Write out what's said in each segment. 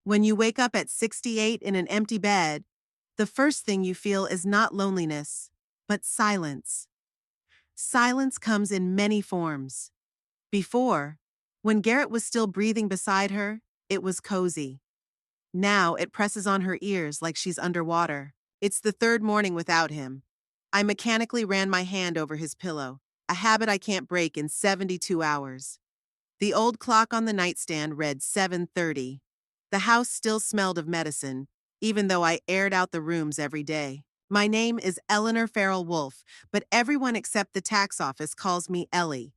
When you wake up at 68 in an empty bed, the first thing you feel is not loneliness, but silence. Silence comes in many forms. Before, when Garrett was still breathing beside her, it was cozy. Now it presses on her ears like she's underwater. It's the third morning without him. I mechanically ran my hand over his pillow, a habit I can't break in 72 hours. The old clock on the nightstand read 7:30. The house still smelled of medicine, even though I aired out the rooms every day. My name is Eleanor Farrell Wolf, but everyone except the tax office calls me Ellie.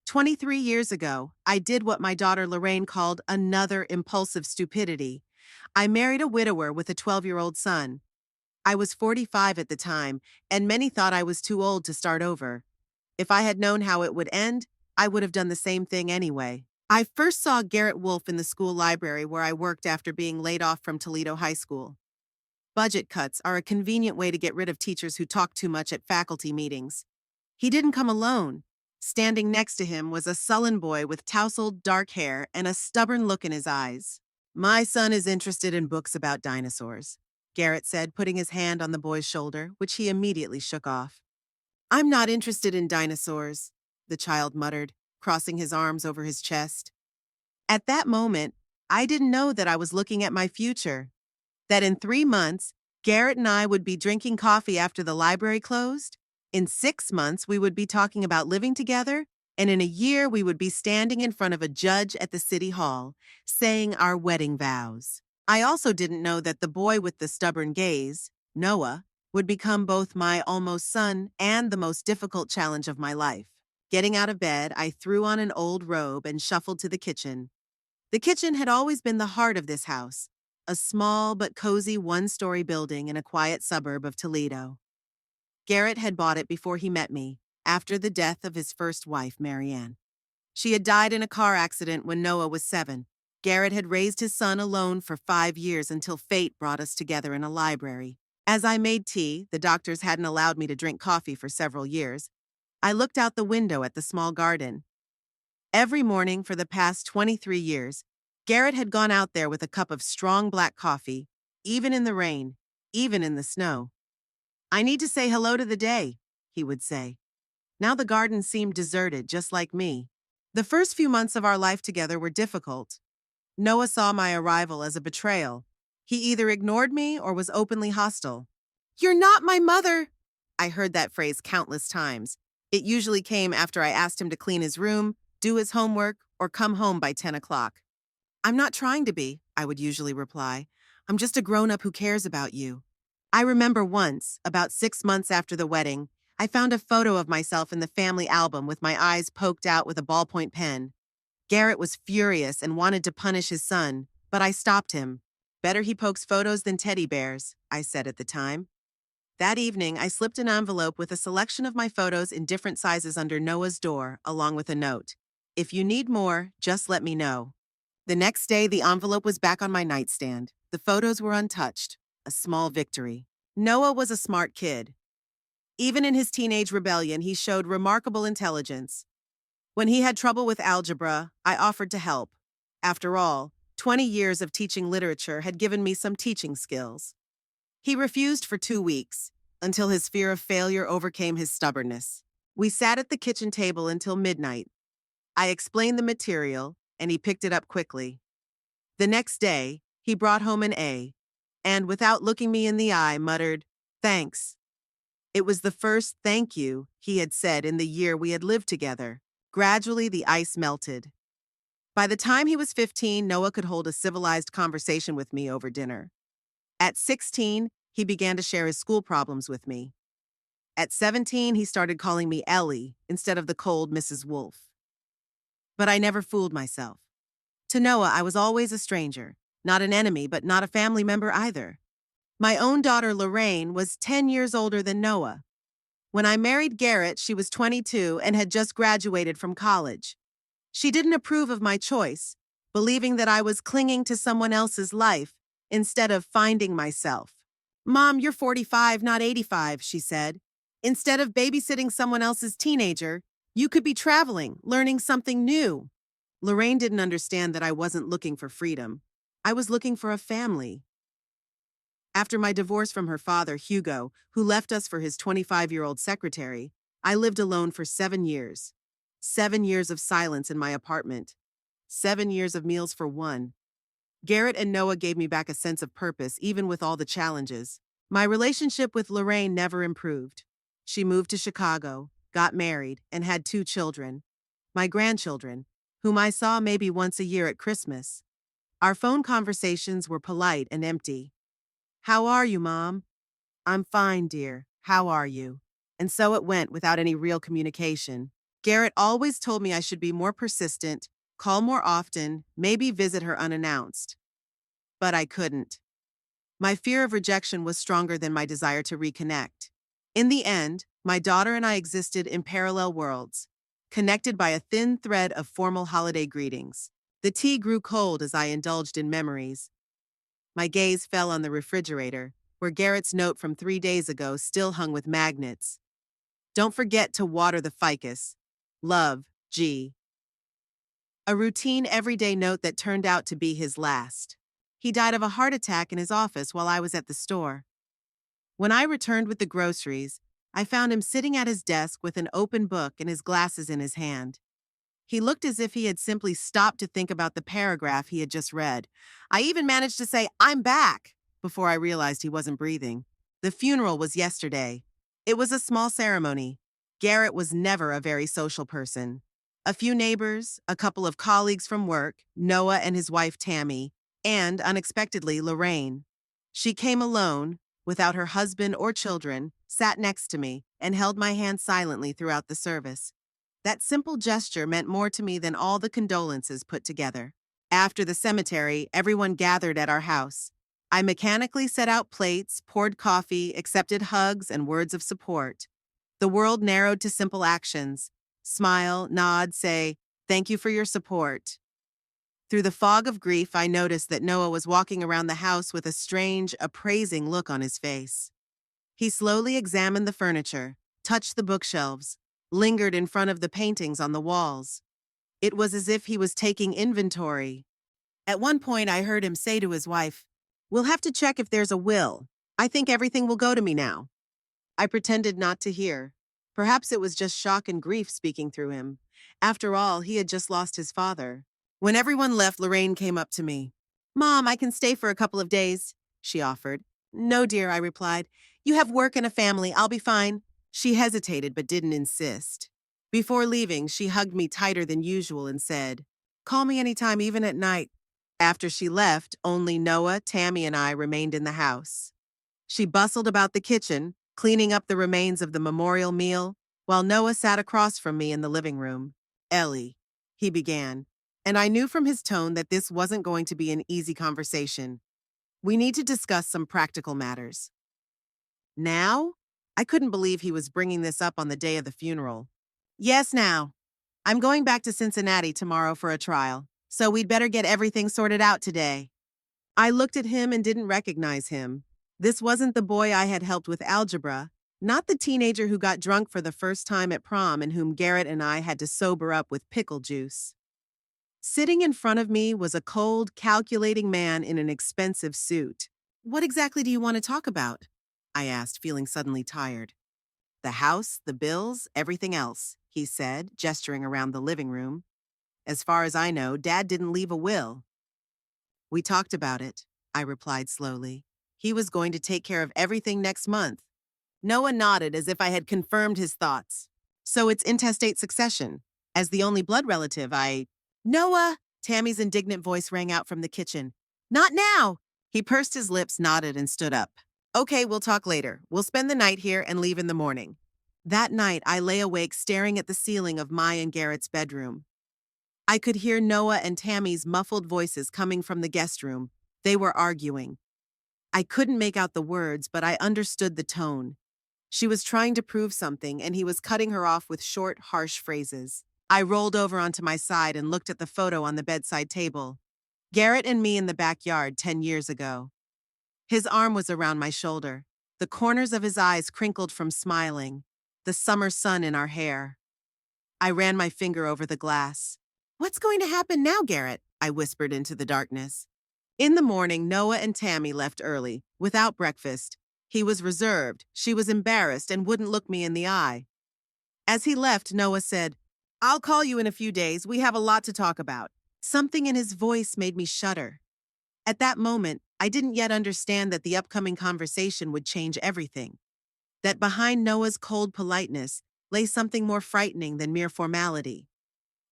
23 years ago, I did what my daughter Lorraine called another impulsive stupidity. I married a widower with a 12-year-old son. I was 45 at the time, and many thought I was too old to start over. If I had known how it would end, I would have done the same thing anyway. I first saw Garrett Wolf in the school library where I worked after being laid off from Toledo High School. Budget cuts are a convenient way to get rid of teachers who talk too much at faculty meetings. He didn't come alone. Standing next to him was a sullen boy with tousled dark hair and a stubborn look in his eyes. "My son is interested in books about dinosaurs," Garrett said, putting his hand on the boy's shoulder, which he immediately shook off. "I'm not interested in dinosaurs," the child muttered, crossing his arms over his chest. At that moment, I didn't know that I was looking at my future. That in 3 months, Garrett and I would be drinking coffee after the library closed. In 6 months, we would be talking about living together. And in a year, we would be standing in front of a judge at the city hall, saying our wedding vows. I also didn't know that the boy with the stubborn gaze, Noah, would become both my almost son and the most difficult challenge of my life. Getting out of bed, I threw on an old robe and shuffled to the kitchen. The kitchen had always been the heart of this house, a small but cozy one-story building in a quiet suburb of Toledo. Garrett had bought it before he met me, after the death of his first wife, Marianne. She had died in a car accident when Noah was 7. Garrett had raised his son alone for 5 years until fate brought us together in a library. As I made tea, the doctors hadn't allowed me to drink coffee for several years. I looked out the window at the small garden. Every morning for the past 23 years, Garrett had gone out there with a cup of strong black coffee, even in the rain, even in the snow. "I need to say hello to the day," he would say. Now the garden seemed deserted, just like me. The first few months of our life together were difficult. Noah saw my arrival as a betrayal. He either ignored me or was openly hostile. "You're not my mother!" I heard that phrase countless times. It usually came after I asked him to clean his room, do his homework, or come home by 10 o'clock. "I'm not trying to be," I would usually reply. "I'm just a grown-up who cares about you." I remember once, about 6 months after the wedding, I found a photo of myself in the family album with my eyes poked out with a ballpoint pen. Garrett was furious and wanted to punish his son, but I stopped him. "Better he pokes photos than teddy bears," I said at the time. That evening, I slipped an envelope with a selection of my photos in different sizes under Noah's door, along with a note. "If you need more, just let me know." The next day, the envelope was back on my nightstand. The photos were untouched. A small victory. Noah was a smart kid. Even in his teenage rebellion, he showed remarkable intelligence. When he had trouble with algebra, I offered to help. After all, 20 years of teaching literature had given me some teaching skills. He refused for 2 weeks, until his fear of failure overcame his stubbornness. We sat at the kitchen table until midnight. I explained the material, and he picked it up quickly. The next day, he brought home an A, and without looking me in the eye, muttered, "Thanks." It was the first "thank you" he had said in the year we had lived together. Gradually, the ice melted. By the time he was 15, Noah could hold a civilized conversation with me over dinner. At 16, he began to share his school problems with me. At 17, he started calling me Ellie instead of the cold Mrs. Wolf. But I never fooled myself. To Noah, I was always a stranger, not an enemy, but not a family member either. My own daughter, Lorraine, was 10 years older than Noah. When I married Garrett, she was 22 and had just graduated from college. She didn't approve of my choice, believing that I was clinging to someone else's life instead of finding myself. "Mom, you're 45, not 85, she said. "Instead of babysitting someone else's teenager, you could be traveling, learning something new." Lorraine didn't understand that I wasn't looking for freedom. I was looking for a family. After my divorce from her father, Hugo, who left us for his 25-year-old secretary, I lived alone for 7 years. 7 years of silence in my apartment. 7 years of meals for one. Garrett and Noah gave me back a sense of purpose, even with all the challenges. My relationship with Lorraine never improved. She moved to Chicago, got married, and had 2 children. My grandchildren, whom I saw maybe once a year at Christmas. Our phone conversations were polite and empty. "How are you, Mom?" "I'm fine, dear. How are you?" And so it went without any real communication. Garrett always told me I should be more persistent, call more often, maybe visit her unannounced. But I couldn't. My fear of rejection was stronger than my desire to reconnect. In the end, my daughter and I existed in parallel worlds, connected by a thin thread of formal holiday greetings. The tea grew cold as I indulged in memories. My gaze fell on the refrigerator, where Garrett's note from 3 days ago still hung with magnets. "Don't forget to water the ficus. Love, G." A routine everyday note that turned out to be his last. He died of a heart attack in his office while I was at the store. When I returned with the groceries, I found him sitting at his desk with an open book and his glasses in his hand. He looked as if he had simply stopped to think about the paragraph he had just read. I even managed to say, "I'm back," before I realized he wasn't breathing. The funeral was yesterday. It was a small ceremony. Garrett was never a very social person. A few neighbors, a couple of colleagues from work, Noah and his wife Tammy, and, unexpectedly, Lorraine. She came alone, without her husband or children, sat next to me, and held my hand silently throughout the service. That simple gesture meant more to me than all the condolences put together. After the cemetery, everyone gathered at our house. I mechanically set out plates, poured coffee, accepted hugs and words of support. The world narrowed to simple actions. Smile, nod, say, "Thank you for your support." Through the fog of grief, I noticed that Noah was walking around the house with a strange, appraising look on his face. He slowly examined the furniture, touched the bookshelves, lingered in front of the paintings on the walls. It was as if he was taking inventory. At one point, I heard him say to his wife, "We'll have to check if there's a will. I think everything will go to me now." I pretended not to hear. Perhaps it was just shock and grief speaking through him. After all, he had just lost his father. When everyone left, Lorraine came up to me. "Mom, I can stay for a couple of days," she offered. "No, dear," I replied. "You have work and a family. I'll be fine." She hesitated but didn't insist. Before leaving, she hugged me tighter than usual and said, "Call me anytime, even at night." After she left, only Noah, Tammy, and I remained in the house. She bustled about the kitchen, cleaning up the remains of the memorial meal, while Noah sat across from me in the living room. "Ellie," he began, and I knew from his tone that this wasn't going to be an easy conversation. "We need to discuss some practical matters." Now? I couldn't believe he was bringing this up on the day of the funeral. "Yes, now. I'm going back to Cincinnati tomorrow for a trial, so we'd better get everything sorted out today." I looked at him and didn't recognize him. This wasn't the boy I had helped with algebra, not the teenager who got drunk for the first time at prom and whom Garrett and I had to sober up with pickle juice. Sitting in front of me was a cold, calculating man in an expensive suit. "What exactly do you want to talk about?" I asked, feeling suddenly tired. "The house, the bills, everything else," he said, gesturing around the living room. "As far as I know, Dad didn't leave a will." "We talked about it," I replied slowly. "He was going to take care of everything next month." Noah nodded as if I had confirmed his thoughts. "So it's intestate succession. As the only blood relative, Noah!" Tammy's indignant voice rang out from the kitchen. "Not now!" He pursed his lips, nodded, and stood up. "Okay, we'll talk later. We'll spend the night here and leave in the morning." That night, I lay awake staring at the ceiling of my and Garrett's bedroom. I could hear Noah and Tammy's muffled voices coming from the guest room. They were arguing. I couldn't make out the words, but I understood the tone. She was trying to prove something, and he was cutting her off with short, harsh phrases. I rolled over onto my side and looked at the photo on the bedside table. Garrett and me in the backyard 10 years ago. His arm was around my shoulder. The corners of his eyes crinkled from smiling. The summer sun in our hair. I ran my finger over the glass. "What's going to happen now, Garrett?" I whispered into the darkness. In the morning, Noah and Tammy left early, without breakfast. He was reserved, she was embarrassed, and wouldn't look me in the eye. As he left, Noah said, "I'll call you in a few days. We have a lot to talk about." Something in his voice made me shudder. At that moment, I didn't yet understand that the upcoming conversation would change everything. That behind Noah's cold politeness lay something more frightening than mere formality.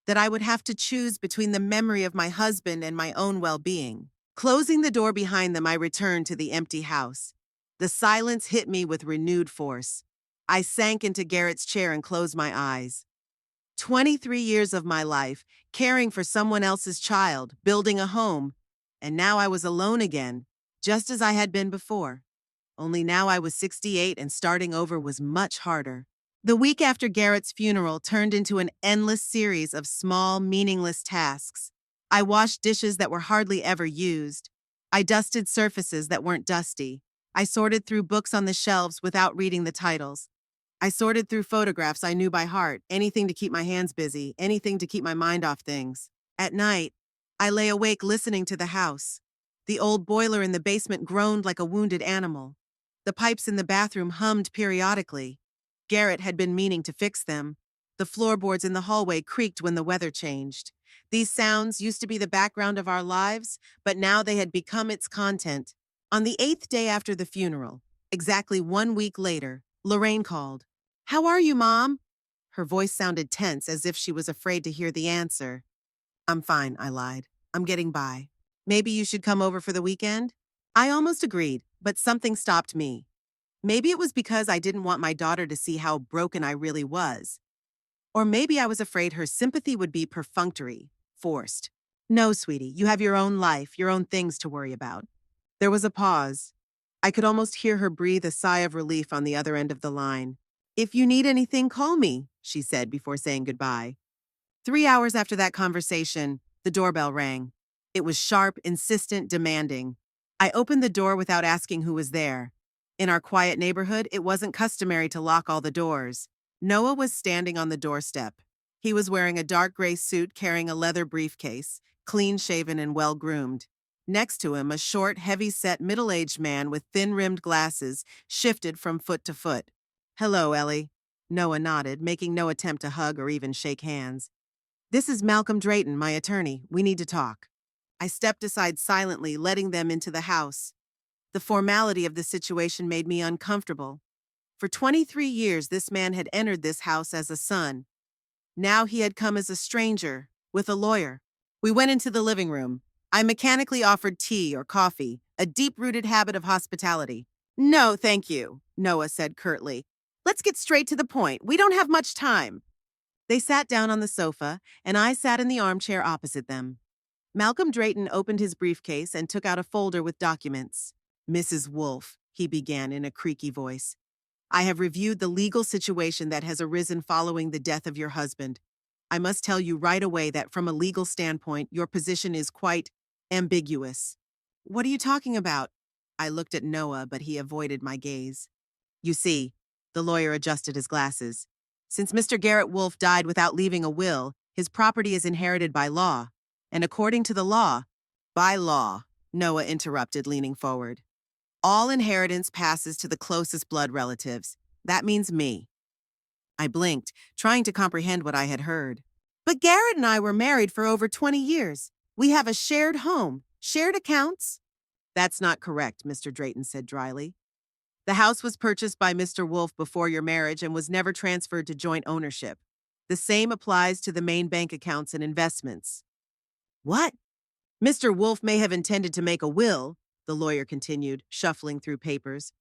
That I would have to choose between the memory of my husband and my own well-being. Closing the door behind them, I returned to the empty house. The silence hit me with renewed force. I sank into Garrett's chair and closed my eyes. 23 years of my life, caring for someone else's child, building a home, and now I was alone again, just as I had been before. Only now I was 68 and starting over was much harder. The week after Garrett's funeral turned into an endless series of small, meaningless tasks. I washed dishes that were hardly ever used. I dusted surfaces that weren't dusty. I sorted through books on the shelves without reading the titles. I sorted through photographs I knew by heart, anything to keep my hands busy, anything to keep my mind off things. At night, I lay awake listening to the house. The old boiler in the basement groaned like a wounded animal. The pipes in the bathroom hummed periodically. Garrett had been meaning to fix them. The floorboards in the hallway creaked when the weather changed. These sounds used to be the background of our lives, but now they had become its content. On the 8th day after the funeral, exactly 1 week later, Lorraine called. "How are you, Mom?" Her voice sounded tense, as if she was afraid to hear the answer. "I'm fine," I lied. "I'm getting by. Maybe you should come over for the weekend?" I almost agreed, but something stopped me. Maybe it was because I didn't want my daughter to see how broken I really was. Or maybe I was afraid her sympathy would be perfunctory, forced. "No, sweetie, you have your own life, your own things to worry about." There was a pause. I could almost hear her breathe a sigh of relief on the other end of the line. "If you need anything, call me," she said before saying goodbye. 3 hours after that conversation, the doorbell rang. It was sharp, insistent, demanding. I opened the door without asking who was there. In our quiet neighborhood, it wasn't customary to lock all the doors. Noah was standing on the doorstep. He was wearing a dark gray suit carrying a leather briefcase, clean-shaven and well-groomed. Next to him, a short, heavy-set, middle-aged man with thin-rimmed glasses shifted from foot to foot. "Hello, Ellie." Noah nodded, making no attempt to hug or even shake hands. "This is Malcolm Drayton, my attorney. We need to talk." I stepped aside silently, letting them into the house. The formality of the situation made me uncomfortable. For 23 years, this man had entered this house as a son. Now he had come as a stranger, with a lawyer. We went into the living room. I mechanically offered tea or coffee, a deep-rooted habit of hospitality. "No, thank you," Noah said curtly. "Let's get straight to the point. We don't have much time." They sat down on the sofa, and I sat in the armchair opposite them. Malcolm Drayton opened his briefcase and took out a folder with documents. "Mrs. Wolfe," he began in a creaky voice, "I have reviewed the legal situation that has arisen following the death of your husband. I must tell you right away that from a legal standpoint, your position is quite ambiguous." "What are you talking about?" I looked at Noah, but he avoided my gaze. "You see," the lawyer adjusted his glasses, "since Mr. Garrett Wolfe died without leaving a will, his property is inherited by law. And according to the law—" "By law," Noah interrupted, leaning forward. "All inheritance passes to the closest blood relatives. That means me." I blinked, trying to comprehend what I had heard. "But Garrett and I were married for over 20 years. We have a shared home, shared accounts." "That's not correct," Mr. Drayton said dryly. "The house was purchased by Mr. Wolfe before your marriage and was never transferred to joint ownership. The same applies to the main bank accounts and investments." "What?" "Mr. Wolfe may have intended to make a will," the lawyer continued, shuffling through papers.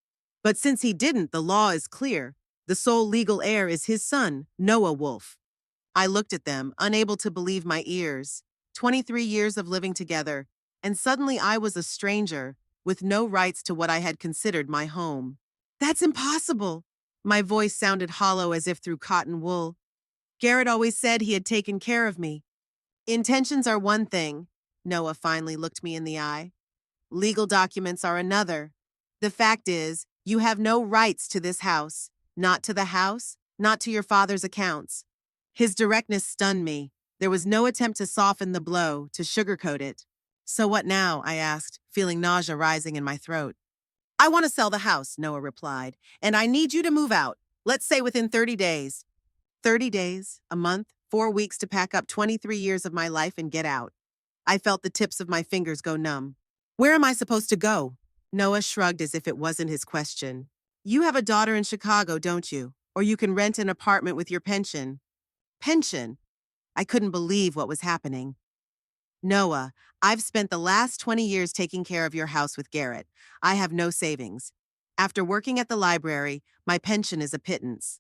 "But since he didn't, the law is clear. The sole legal heir is his son, Noah Wolfe." I looked at them, unable to believe my ears. 23 years of living together, and suddenly I was a stranger, with no rights to what I had considered my home. "That's impossible." My voice sounded hollow as if through cotton wool. "Garrett always said he had taken care of me." "Intentions are one thing." Noah finally looked me in the eye. "Legal documents are another. The fact is, you have no rights to this house. Not to the house, not to your father's accounts." His directness stunned me. There was no attempt to soften the blow, to sugarcoat it. So what now? I asked, feeling nausea rising in my throat. I want to sell the house, Noah replied, and I need you to move out. Let's say within 30 days. 30 days, a month, 4 weeks to pack up 23 years of my life and get out. I felt the tips of my fingers go numb. Where am I supposed to go? Noah shrugged as if it wasn't his question. You have a daughter in Chicago, don't you? Or you can rent an apartment with your pension. Pension? I couldn't believe what was happening. Noah, I've spent the last 20 years taking care of your house with Garrett. I have no savings. After working at the library, my pension is a pittance.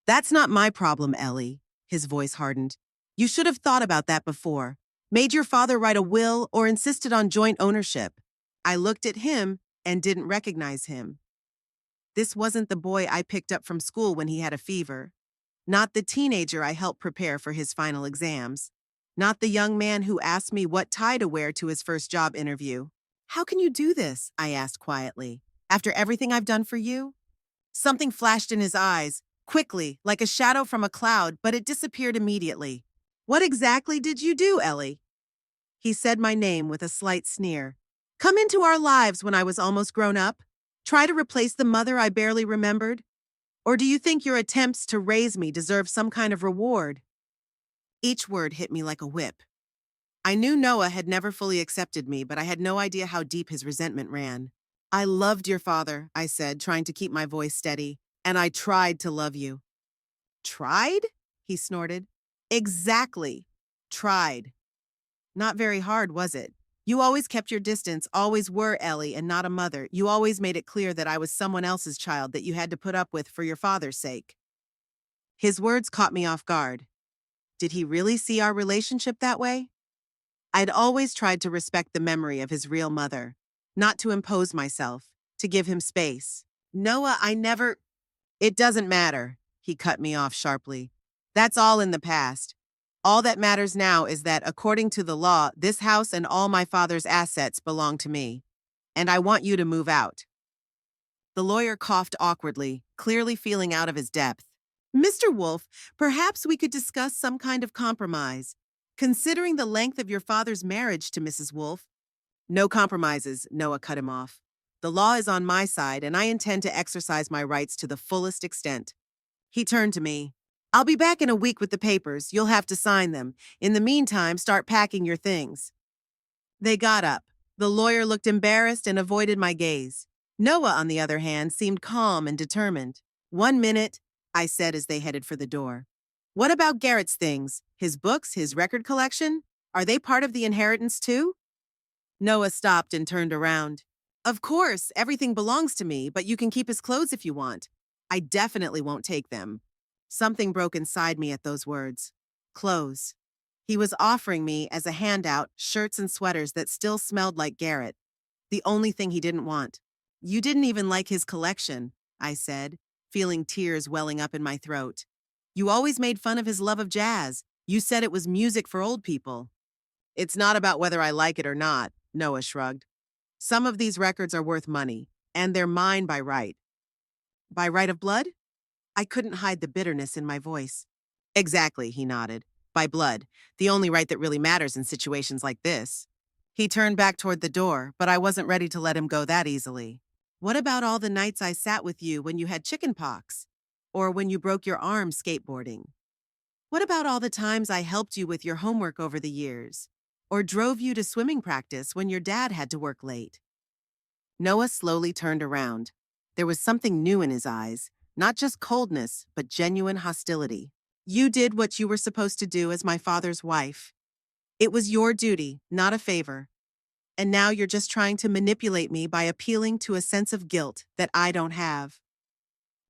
That's not my problem, Ellie. His voice hardened. You should have thought about that before. Made your father write a will or insisted on joint ownership. I looked at him and didn't recognize him. This wasn't the boy I picked up from school when he had a fever. Not the teenager I helped prepare for his final exams. Not the young man who asked me what tie to wear to his first job interview. How can you do this? I asked quietly. After everything I've done for you? Something flashed in his eyes, quickly, like a shadow from a cloud, but it disappeared immediately. What exactly did you do, Ellie? He said my name with a slight sneer. Come into our lives when I was almost grown up? Try to replace the mother I barely remembered? Or do you think your attempts to raise me deserve some kind of reward? Each word hit me like a whip. I knew Noah had never fully accepted me, but I had no idea how deep his resentment ran. I loved your father, I said, trying to keep my voice steady, and I tried to love you. Tried? He snorted. Exactly. Tried. Not very hard, was it? You always kept your distance, always were Ellie and not a mother. You always made it clear that I was someone else's child that you had to put up with for your father's sake. His words caught me off guard. Did he really see our relationship that way? I'd always tried to respect the memory of his real mother, not to impose myself, to give him space. Noah, I never... It doesn't matter, he cut me off sharply. That's all in the past. All that matters now is that, according to the law, this house and all my father's assets belong to me. And I want you to move out. The lawyer coughed awkwardly, clearly feeling out of his depth. Mr. Wolf, perhaps we could discuss some kind of compromise. Considering the length of your father's marriage to Mrs. Wolf. No compromises, Noah cut him off. The law is on my side, and I intend to exercise my rights to the fullest extent. He turned to me. I'll be back in a week with the papers. You'll have to sign them. In the meantime, start packing your things. They got up. The lawyer looked embarrassed and avoided my gaze. Noah, on the other hand, seemed calm and determined. 1 minute, I said as they headed for the door. What about Garrett's things? His books, his record collection? Are they part of the inheritance too? Noah stopped and turned around. Of course, everything belongs to me, but you can keep his clothes if you want. I definitely won't take them. Something broke inside me at those words. Clothes. He was offering me, as a handout, shirts and sweaters that still smelled like Garrett. The only thing he didn't want. You didn't even like his collection, I said, feeling tears welling up in my throat. You always made fun of his love of jazz. You said it was music for old people. It's not about whether I like it or not, Noah shrugged. Some of these records are worth money, and they're mine by right. By right of blood? I couldn't hide the bitterness in my voice. Exactly, he nodded. By blood, the only right that really matters in situations like this. He turned back toward the door, but I wasn't ready to let him go that easily. What about all the nights I sat with you when you had chicken pox? Or when you broke your arm skateboarding? What about all the times I helped you with your homework over the years? Or drove you to swimming practice when your dad had to work late? Noah slowly turned around. There was something new in his eyes, not just coldness, but genuine hostility. You did what you were supposed to do as my father's wife. It was your duty, not a favor. And now you're just trying to manipulate me by appealing to a sense of guilt that I don't have.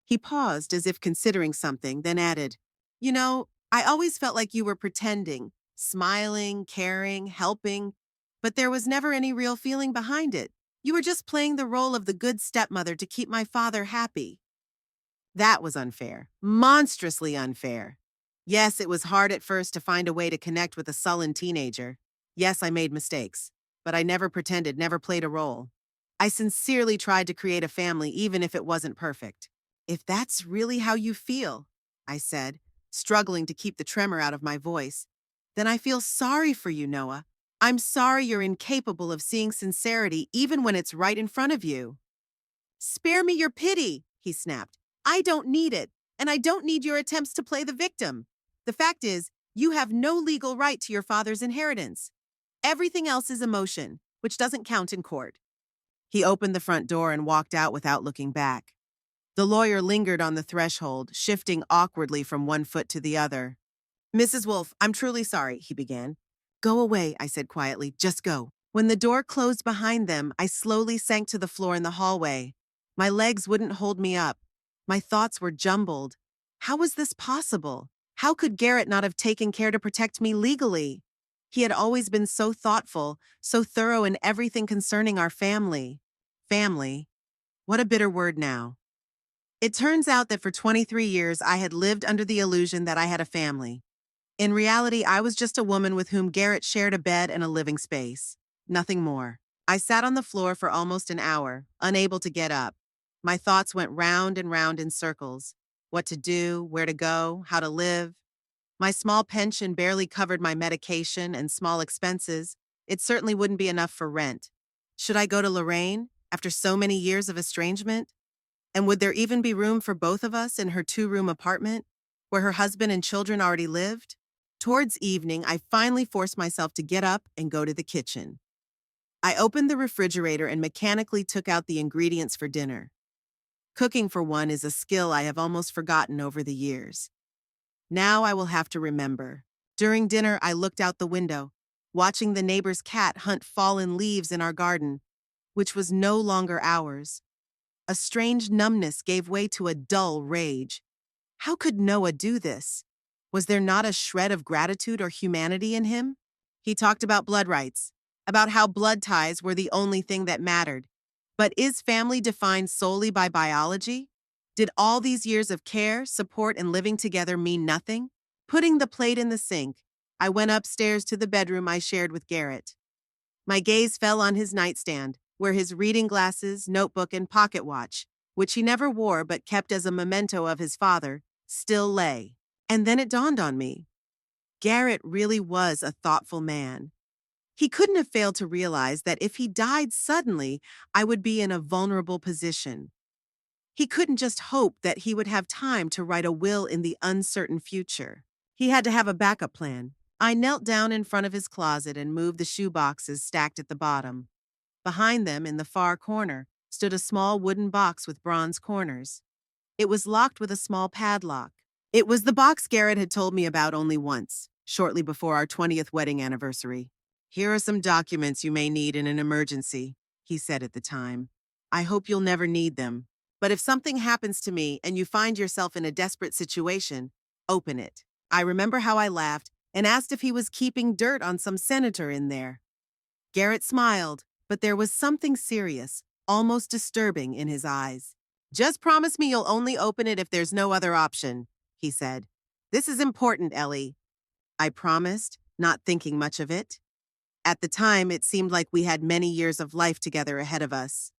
He paused as if considering something, then added, You know, I always felt like you were pretending, smiling, caring, helping, but there was never any real feeling behind it. You were just playing the role of the good stepmother to keep my father happy. That was unfair, monstrously unfair. Yes, it was hard at first to find a way to connect with a sullen teenager. Yes, I made mistakes, but I never pretended, never played a role. I sincerely tried to create a family even if it wasn't perfect. If that's really how you feel, I said, struggling to keep the tremor out of my voice, then I feel sorry for you, Noah. I'm sorry you're incapable of seeing sincerity even when it's right in front of you. Spare me your pity, he snapped. I don't need it, and I don't need your attempts to play the victim. The fact is, you have no legal right to your father's inheritance. Everything else is emotion, which doesn't count in court. He opened the front door and walked out without looking back. The lawyer lingered on the threshold, shifting awkwardly from one foot to the other. Mrs. Wolfe, I'm truly sorry, he began. Go away, I said quietly. Just go. When the door closed behind them, I slowly sank to the floor in the hallway. My legs wouldn't hold me up. My thoughts were jumbled. How was this possible? How could Garrett not have taken care to protect me legally? He had always been so thoughtful, so thorough in everything concerning our family. Family? What a bitter word now. It turns out that for 23 years I had lived under the illusion that I had a family. In reality, I was just a woman with whom Garrett shared a bed and a living space. Nothing more. I sat on the floor for almost an hour, unable to get up. My thoughts went round and round in circles. What to do, where to go, how to live. My small pension barely covered my medication and small expenses. It certainly wouldn't be enough for rent. Should I go to Lorraine, after so many years of estrangement? And would there even be room for both of us in her two-room apartment, where her husband and children already lived? Towards evening, I finally forced myself to get up and go to the kitchen. I opened the refrigerator and mechanically took out the ingredients for dinner. Cooking, for one, is a skill I have almost forgotten over the years. Now I will have to remember. During dinner, I looked out the window, watching the neighbor's cat hunt fallen leaves in our garden, which was no longer ours. A strange numbness gave way to a dull rage. How could Noah do this? Was there not a shred of gratitude or humanity in him? He talked about blood rights, about how blood ties were the only thing that mattered. But is family defined solely by biology? Did all these years of care, support, and living together mean nothing? Putting the plate in the sink, I went upstairs to the bedroom I shared with Garrett. My gaze fell on his nightstand, where his reading glasses, notebook, and pocket watch, which he never wore but kept as a memento of his father, still lay. And then it dawned on me. Garrett really was a thoughtful man. He couldn't have failed to realize that if he died suddenly, I would be in a vulnerable position. He couldn't just hope that he would have time to write a will in the uncertain future. He had to have a backup plan. I knelt down in front of his closet and moved the shoe boxes stacked at the bottom. Behind them, in the far corner, stood a small wooden box with bronze corners. It was locked with a small padlock. It was the box Garrett had told me about only once, shortly before our 20th wedding anniversary. Here are some documents you may need in an emergency, he said at the time. I hope you'll never need them. But if something happens to me and you find yourself in a desperate situation, open it. I remember how I laughed and asked if he was keeping dirt on some senator in there. Garrett smiled, but there was something serious, almost disturbing in his eyes. Just promise me you'll only open it if there's no other option, he said. This is important, Ellie. I promised, not thinking much of it. At the time, it seemed like we had many years of life together ahead of us.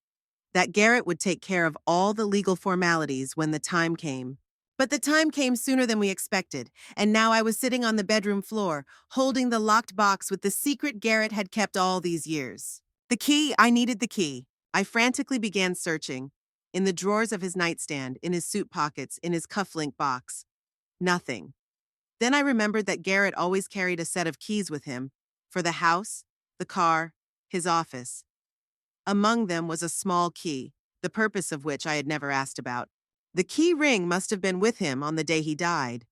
That Garrett would take care of all the legal formalities when the time came. But the time came sooner than we expected, and now I was sitting on the bedroom floor, holding the locked box with the secret Garrett had kept all these years. The key, I needed the key. I frantically began searching. In the drawers of his nightstand, in his suit pockets, in his cufflink box. Nothing. Then I remembered that Garrett always carried a set of keys with him, for the house, the car, his office. Among them was a small key, the purpose of which I had never asked about. The key ring must have been with him on the day he died.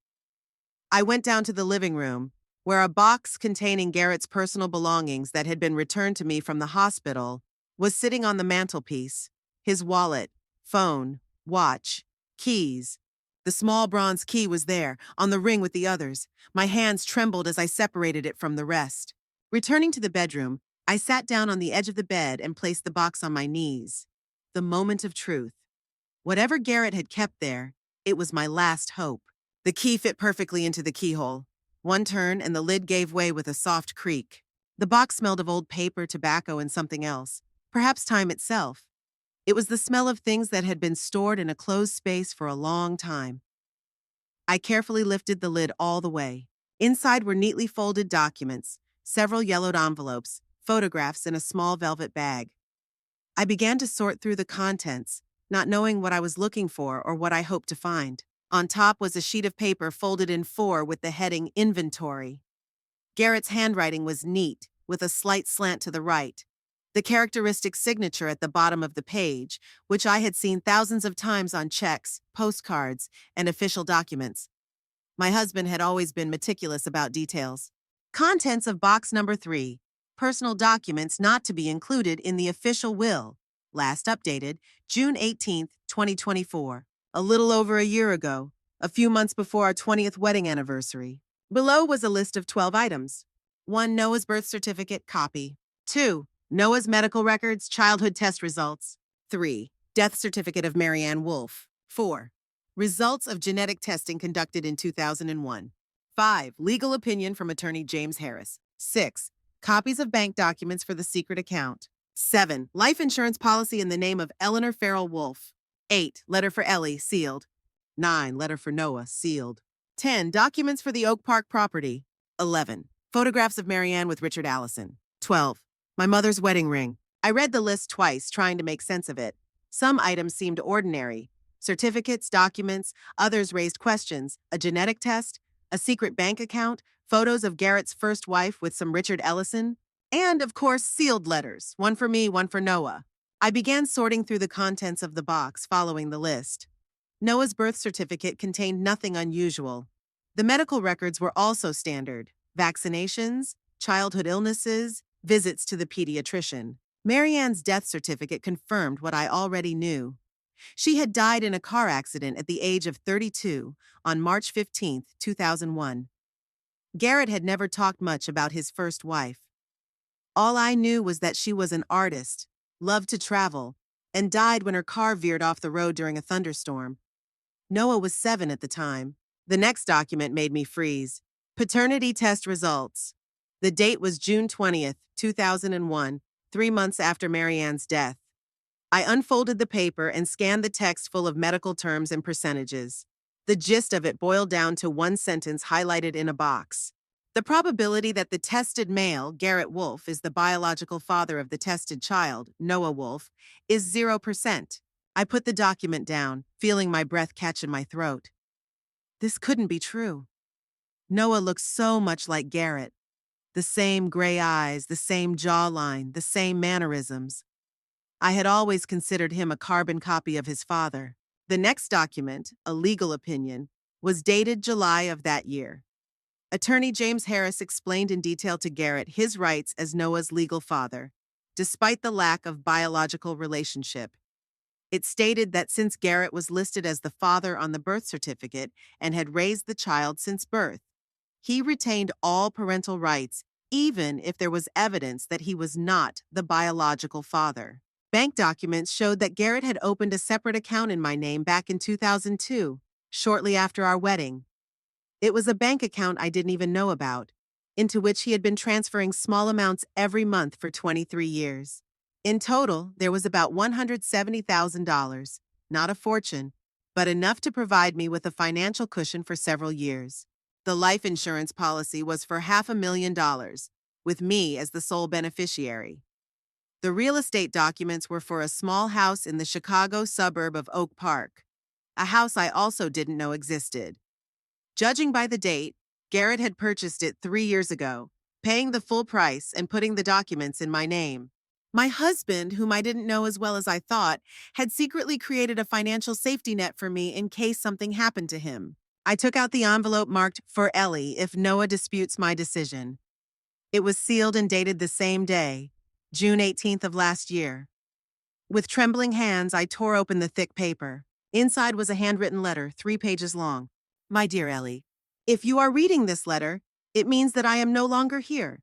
I went down to the living room, where a box containing Garrett's personal belongings that had been returned to me from the hospital was sitting on the mantelpiece. His wallet, phone, watch, keys. The small bronze key was there, on the ring with the others. My hands trembled as I separated it from the rest. Returning to the bedroom, I sat down on the edge of the bed and placed the box on my knees. The moment of truth. Whatever Garrett had kept there, it was my last hope. The key fit perfectly into the keyhole. One turn and the lid gave way with a soft creak. The box smelled of old paper, tobacco, and something else. Perhaps time itself. It was the smell of things that had been stored in a closed space for a long time. I carefully lifted the lid all the way. Inside were neatly folded documents, several yellowed envelopes, photographs in a small velvet bag. I began to sort through the contents, not knowing what I was looking for or what I hoped to find. On top was a sheet of paper folded in four with the heading Inventory. Garrett's handwriting was neat, with a slight slant to the right. The characteristic signature at the bottom of the page, which I had seen thousands of times on checks, postcards, and official documents. My husband had always been meticulous about details. Contents of box number 3. Personal documents not to be included in the official will. Last updated, June 18, 2024. A little over a year ago, a few months before our 20th wedding anniversary. Below was a list of 12 items. 1. Noah's birth certificate, copy. 2. Noah's medical records, childhood test results. 3. Death certificate of Marianne Wolfe. 4. Results of genetic testing conducted in 2001. 5. Legal opinion from attorney James Harris. 6. Copies of bank documents for the secret account. 7. Life insurance policy in the name of Eleanor Farrell Wolfe. 8. Letter for Ellie, sealed. 9. Letter for Noah, sealed. 10. Documents for the Oak Park property. 11. Photographs of Marianne with Richard Allison. 12. My mother's wedding ring. I read the list twice, trying to make sense of it. Some items seemed ordinary. Certificates, documents, others raised questions. A genetic test, a secret bank account, photos of Garrett's first wife with some Richard Ellison, and, of course, sealed letters, one for me, one for Noah. I began sorting through the contents of the box following the list. Noah's birth certificate contained nothing unusual. The medical records were also standard: vaccinations, childhood illnesses, visits to the pediatrician. Marianne's death certificate confirmed what I already knew. She had died in a car accident at the age of 32 on March 15, 2001. Garrett had never talked much about his first wife. All I knew was that she was an artist, loved to travel, and died when her car veered off the road during a thunderstorm. Noah was 7 at the time. The next document made me freeze. Paternity test results. The date was June 20th, 2001, 3 months after Marianne's death. I unfolded the paper and scanned the text full of medical terms and percentages. The gist of it boiled down to one sentence highlighted in a box. The probability that the tested male, Garrett Wolfe, is the biological father of the tested child, Noah Wolfe, is 0%. I put the document down, feeling my breath catch in my throat. This couldn't be true. Noah looked so much like Garrett. The same gray eyes, the same jawline, the same mannerisms. I had always considered him a carbon copy of his father. The next document, a legal opinion, was dated July of that year. Attorney James Harris explained in detail to Garrett his rights as Noah's legal father, despite the lack of biological relationship. It stated that since Garrett was listed as the father on the birth certificate and had raised the child since birth, he retained all parental rights, even if there was evidence that he was not the biological father. Bank documents showed that Garrett had opened a separate account in my name back in 2002, shortly after our wedding. It was a bank account I didn't even know about, into which he had been transferring small amounts every month for 23 years. In total, there was about $170,000, not a fortune, but enough to provide me with a financial cushion for several years. The life insurance policy was for $500,000, with me as the sole beneficiary. The real estate documents were for a small house in the Chicago suburb of Oak Park, a house I also didn't know existed. Judging by the date, Garrett had purchased it 3 years ago, paying the full price and putting the documents in my name. My husband, whom I didn't know as well as I thought, had secretly created a financial safety net for me in case something happened to him. I took out the envelope marked "For Ellie if Noah disputes my decision." It was sealed and dated the same day, June 18th of last year. With trembling hands, I tore open the thick paper. Inside was a handwritten letter, 3 pages long. My dear Ellie, if you are reading this letter, it means that I am no longer here.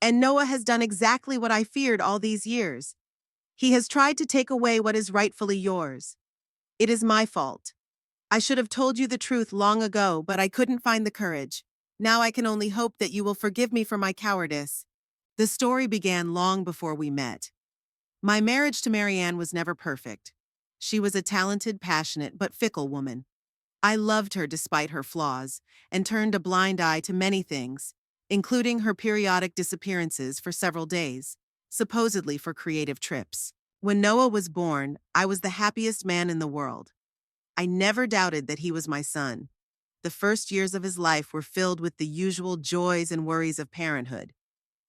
And Noah has done exactly what I feared all these years. He has tried to take away what is rightfully yours. It is my fault. I should have told you the truth long ago, but I couldn't find the courage. Now I can only hope that you will forgive me for my cowardice. The story began long before we met. My marriage to Marianne was never perfect. She was a talented, passionate, but fickle woman. I loved her despite her flaws, and turned a blind eye to many things, including her periodic disappearances for several days, supposedly for creative trips. When Noah was born, I was the happiest man in the world. I never doubted that he was my son. The first years of his life were filled with the usual joys and worries of parenthood.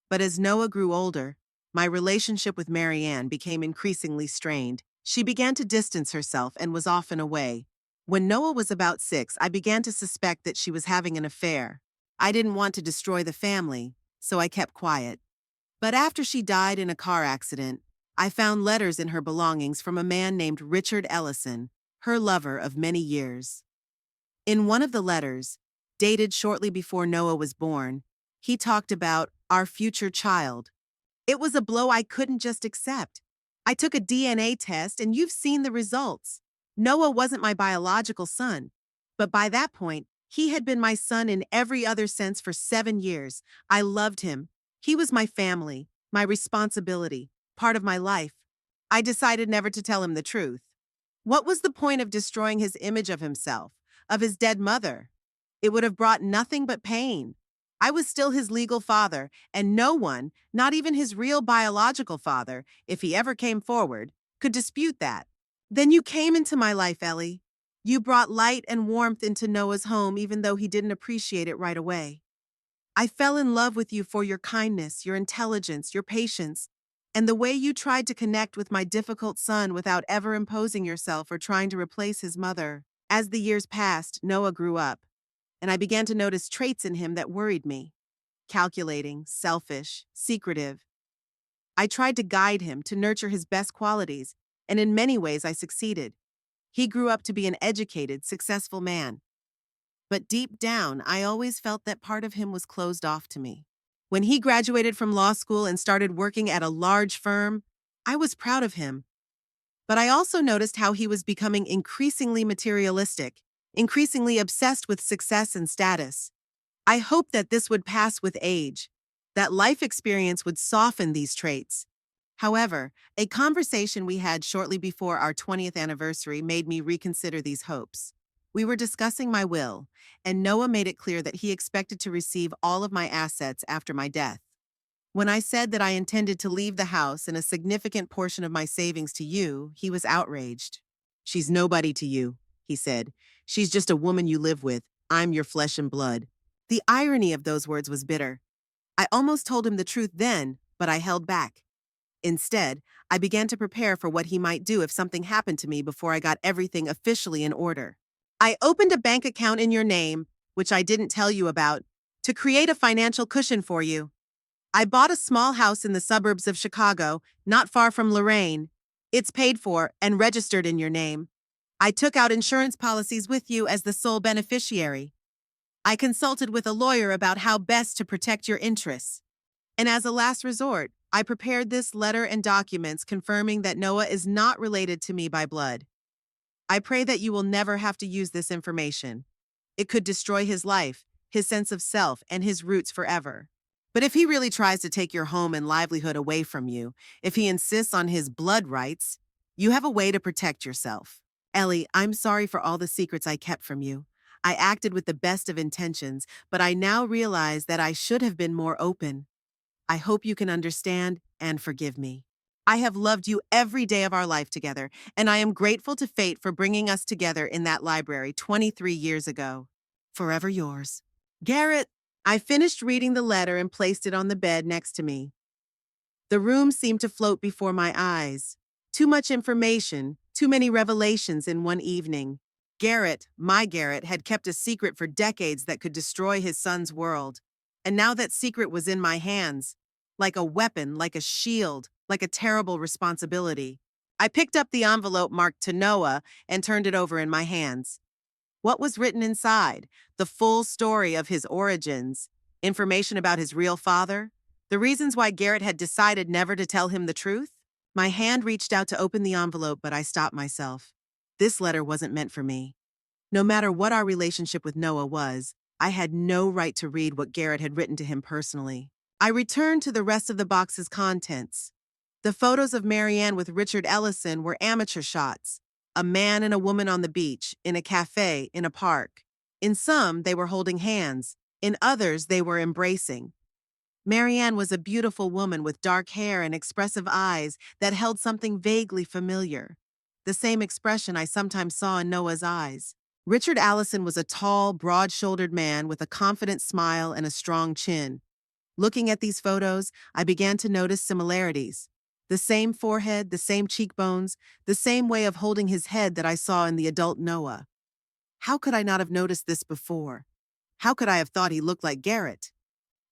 But as Noah grew older, my relationship with Marianne became increasingly strained. She began to distance herself and was often away. When Noah was about 6, I began to suspect that she was having an affair. I didn't want to destroy the family, so I kept quiet. But after she died in a car accident, I found letters in her belongings from a man named Richard Ellison, her lover of many years. In one of the letters, dated shortly before Noah was born, he talked about our future child. It was a blow I couldn't just accept. I took a DNA test and you've seen the results. Noah wasn't my biological son, but by that point, he had been my son in every other sense for 7 years. I loved him. He was my family, my responsibility, part of my life. I decided never to tell him the truth. What was the point of destroying his image of himself, of his dead mother? It would have brought nothing but pain. I was still his legal father, and no one, not even his real biological father, if he ever came forward, could dispute that. Then you came into my life, Ellie. You brought light and warmth into Noah's home even though he didn't appreciate it right away. I fell in love with you for your kindness, your intelligence, your patience, and the way you tried to connect with my difficult son without ever imposing yourself or trying to replace his mother. As the years passed, Noah grew up, and I began to notice traits in him that worried me. Calculating, selfish, secretive. I tried to guide him, to nurture his best qualities, and in many ways I succeeded. He grew up to be an educated, successful man. But deep down, I always felt that part of him was closed off to me. When he graduated from law school and started working at a large firm, I was proud of him. But I also noticed how he was becoming increasingly materialistic, increasingly obsessed with success and status. I hoped that this would pass with age, that life experience would soften these traits. However, a conversation we had shortly before our 20th anniversary made me reconsider these hopes. We were discussing my will, and Noah made it clear that he expected to receive all of my assets after my death. When I said that I intended to leave the house and a significant portion of my savings to you, he was outraged. "She's nobody to you," he said. "She's just a woman you live with. I'm your flesh and blood." The irony of those words was bitter. I almost told him the truth then, but I held back. Instead, I began to prepare for what he might do if something happened to me before I got everything officially in order. I opened a bank account in your name, which I didn't tell you about, to create a financial cushion for you. I bought a small house in the suburbs of Chicago, not far from Lorraine. It's paid for and registered in your name. I took out insurance policies with you as the sole beneficiary. I consulted with a lawyer about how best to protect your interests. And as a last resort, I prepared this letter and documents confirming that Noah is not related to me by blood. I pray that you will never have to use this information. It could destroy his life, his sense of self, and his roots forever. But if he really tries to take your home and livelihood away from you, if he insists on his blood rights, you have a way to protect yourself. Ellie, I'm sorry for all the secrets I kept from you. I acted with the best of intentions, but I now realize that I should have been more open. I hope you can understand and forgive me. I have loved you every day of our life together, and I am grateful to fate for bringing us together in that library 23 years ago. Forever yours. Garrett. I finished reading the letter and placed it on the bed next to me. The room seemed to float before my eyes. Too much information, too many revelations in one evening. Garrett, my Garrett, had kept a secret for decades that could destroy his son's world. And now that secret was in my hands, like a weapon, like a shield, like a terrible responsibility. I picked up the envelope marked to Noah and turned it over in my hands. What was written inside? The full story of his origins, information about his real father, the reasons why Garrett had decided never to tell him the truth? My hand reached out to open the envelope, but I stopped myself. This letter wasn't meant for me. No matter what our relationship with Noah was, I had no right to read what Garrett had written to him personally. I returned to the rest of the box's contents. The photos of Marianne with Richard Ellison were amateur shots. A man and a woman on the beach, in a cafe, in a park. In some, they were holding hands. In others, they were embracing. Marianne was a beautiful woman with dark hair and expressive eyes that held something vaguely familiar. The same expression I sometimes saw in Noah's eyes. Richard Allison was a tall, broad-shouldered man with a confident smile and a strong chin. Looking at these photos, I began to notice similarities. The same forehead, the same cheekbones, the same way of holding his head that I saw in the adult Noah. How could I not have noticed this before? How could I have thought he looked like Garrett?